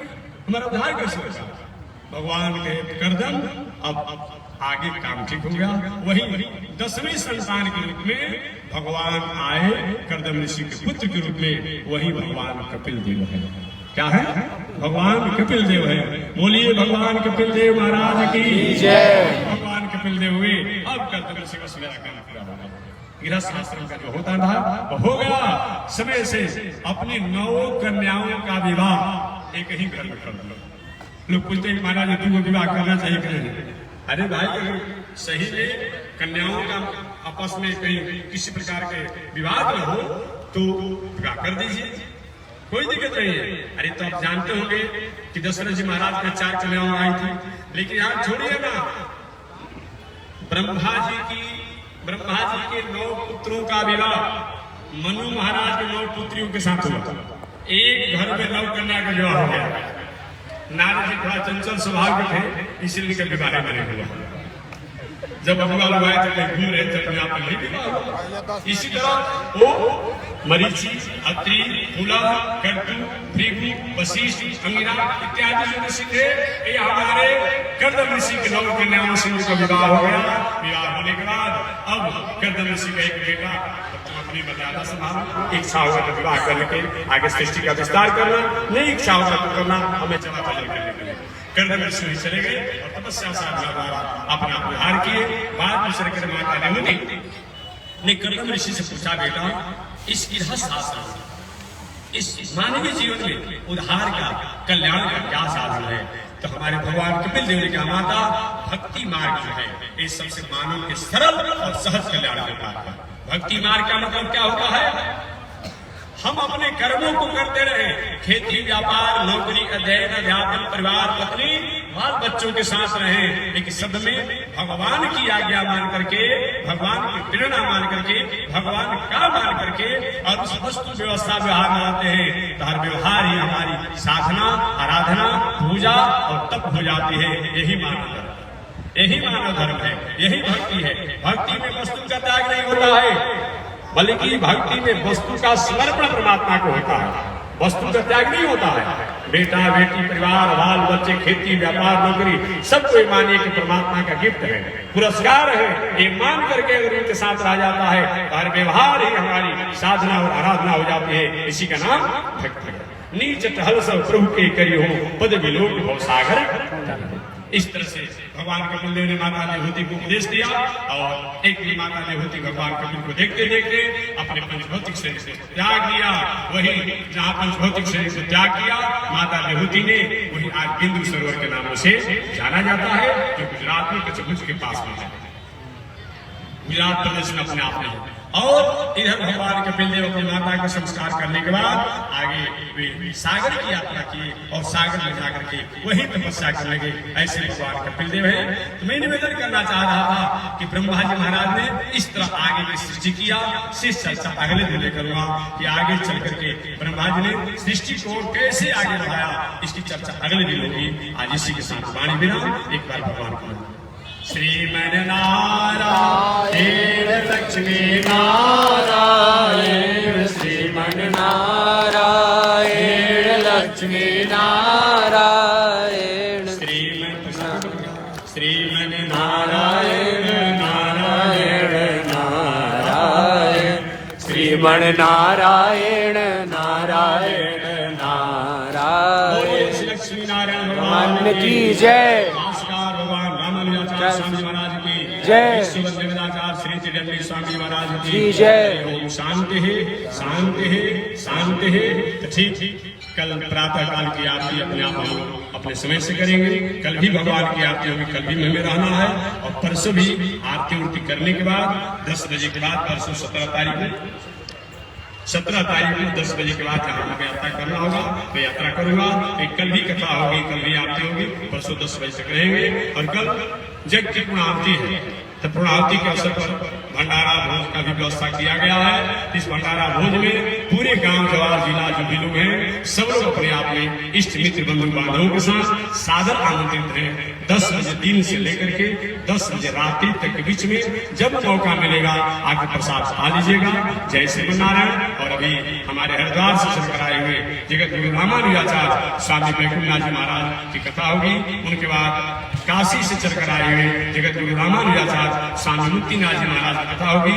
A: हमारा उद्धार कैसे होगा? भगवान के कर्दम अब आगे काम ठीक हो गया। वही 10वें संतान के रूप में भगवान आए, कर्दम ऋषि के पुत्र के रूप में। वही भगवान कपिल देव है। क्या है? भगवान कपिल देव है। बोलिए भगवान कपिल देव महाराज की जय। भगवान कपिल देव हुए। अब कर्दम ऋषि का सुनहरा काम पूरा हो गया। गृहस्थ आश्रम का जो होता था वो हो गया। समय से अपनी 9 कन्याओं का विवाह एक ही घर में कर दिया। लोग पूछते हैं महाराज तुमको विवाह करना चाहिए कि नहीं? अरे भाई अगर सही में कन्याओं का आपस में कहीं किसी प्रकार के विवाद न हो तो विवाह कर दीजिए, कोई दिक्कत नहीं है। अरे तो आप जानते होंगे कि दशरथ जी महाराज में 4 कन्याएं आई थी, लेकिन यहाँ छोड़िए ना, ब्रह्मा जी के 9 पुत्रों का विवाह मनु महाराज के 9 पुत्रियों के साथ हुआ। एक घर में 9 कन्या का विवाह हो गया। नारद जी थोड़ा चंचल स्वभाव के थे, इसलिए कभी विवाह नहीं हुआ। जब अगुआ लोग आए थे कहीं घूम रहे थे अपने आप में विवाह हुआ। इसी तरह वो मरीचि, अत्रि, पुला, कर्दू, भृगु, वशिष्ठ, अंगिरा इत्यादि जो ऋषि थे, ये हमारे कर्दम ऋषि के 9 कन्याओं से उनका विवाह हो गया। विवाह होने के बाद अब कर्दम ऋषि का एक बेटा अपनी मर्यादा संभाल, इच्छा होगा तो विवाह करके आगे सृष्टि का विस्तार करना, नहीं इच्छा होगा तो करना, हमें चला करने के लिए कर्दम ऋषि चले गए और तपस्या साधना द्वारा अपना उद्धार किए। बाद में श्री माता ने कर्दम ऋषि से पूछा, बेटा इस गृहस्थ आश्रम, इस मानवीय जीवन में उद्धार का, कल्याण का क्या साधन है? तो हमारे भगवान कपिल देव ने कहा, माता भक्ति मार्ग जो है ये सबसे मानव के सरल और सहज कल्याण का मार्ग है। भक्ति मार्ग का मतलब क्या होता है? हम अपने कर्मों को करते रहे, खेती व्यापार, नौकरी, अध्ययन, अध्यापन, परिवार, पत्नी, बाल बच्चों के साथ रहे, लेकिन सब में भगवान की आज्ञा मान करके, भगवान की प्रेरणा मान करके, भगवान का मान करके और उस वस्तु व्यवस्था व्यवहार में आते हैं तो हर व्यवहार ही हमारी साधना, आराधना, पूजा और तप हो जाती है। यही मानव धर्म, यही मानव धर्म है, यही भक्ति है। भक्ति में वस्तु का त्याग नहीं होता है, बल्कि भक्ति में वस्तु का समर्पण परमात्मा को होता है, वस्तु का त्याग नहीं होता है। बेटा बेटी, परिवार, बाल बच्चे, खेती व्यापार, नौकरी, सबको मानिए कि परमात्मा का गिफ्ट है, पुरस्कार है। ये मान करके अगर इनके साथ रह जाता है तो हर व्यवहार ही हमारी साधना और आराधना हो जाती है। इसी का नाम भक्ति है। नीच टहल सब प्रभु के करी हो, पद विलोक भव सागर। इस तरह से भगवान कपिल देव ने माता देवहूति को उपदेश दिया और एक दिन माता देवहूति भगवान कपिल को देखते देखते अपने पंचभौतिक शरीर से त्याग दिया। वही जहाँ पंचभौतिक शरीर से त्याग किया माता देवहूति ने, वही आज बिंदु सरोवर के नामों से जाना जाता है, जो गुजरात में कच्छ के पास में है। गुजरात प्रदेश में अपने आप में है। और इधर भगवान कपिल देव अपनी माता का संस्कार करने के बाद आगे वे सागर की यात्रा की और सागर में जाकर के वही तपस्या करने लगे। ऐसे भगवान कपिल देव है। तो मैं निवेदन करना चाह रहा था कि ब्रह्मा जी महाराज ने इस तरह आगे की सृष्टि किया। शेष चर्चा अगले दिन करूंगा कि आगे चल करके ब्रह्मा जी ने सृष्टि को कैसे आगे बढ़ाया, इसकी चर्चा अगले दिन होगी। आज इसी के साथ वाणी विराम। एक बार भगवान को श्रीमन नारायण लक्ष्मी नारायण,
B: श्रीमन नारायण लक्ष्मी नारायण,
A: श्रीमन नारायण नारायण
B: नारायण, श्रीमन नारायण नारायण नारायण।
A: लक्ष्मी नारायण
B: भगवान की जय।
A: स्वामी महाराज की
B: जय।
A: श्री चिदंबरी स्वामी महाराज की
B: जय।
A: ओम शांति है, शांति है, शांति है। तो ठीक कल प्रातः काल की आरती अपने आप हम अपने समय से करेंगे। कल भी भगवान की आरती होगी, कल भी में रहना है और परसों भी आरती उरती करने के बाद 10 बजे के बाद, परसों 17 तारीख को 10 बजे के बाद जहाँ हमें यात्रा करना होगा मैं यात्रा करूंगा। कल भी कथा होगी, कल भी आरती होगी, परसों 10 बजे तक रहेंगे। और कल जग की पूर्णाहुति है, तो पूर्णाहुति के अवसर पर भंडारा भोज का भी व्यवस्था किया गया है। इस भंडारा भोज में पूरे गांव जवाहर जिला जो भी लोग हैं सब लोग अपने आप में इष्ट मित्र बंधु बांधवों के साथ सादर आमंत्रित हैं। 10 बजे दिन से लेकर के 10 बजे रात्रि तक के बीच में जब मौका मिलेगा आके प्रसाद खा लीजिएगा। जय श्री नारायण। और अभी हमारे हरिद्वार से चलकर आए हुए जगत गुरु रामानुजाचार्य स्वामी वैकुंठनाथ जी महाराज की कथा होगी। उनके बाद काशी से चलकर आए हुए जगत गुरु रामानुजाचार्य स्वामी मुक्तिनाथ जी महाराज की कथा होगी।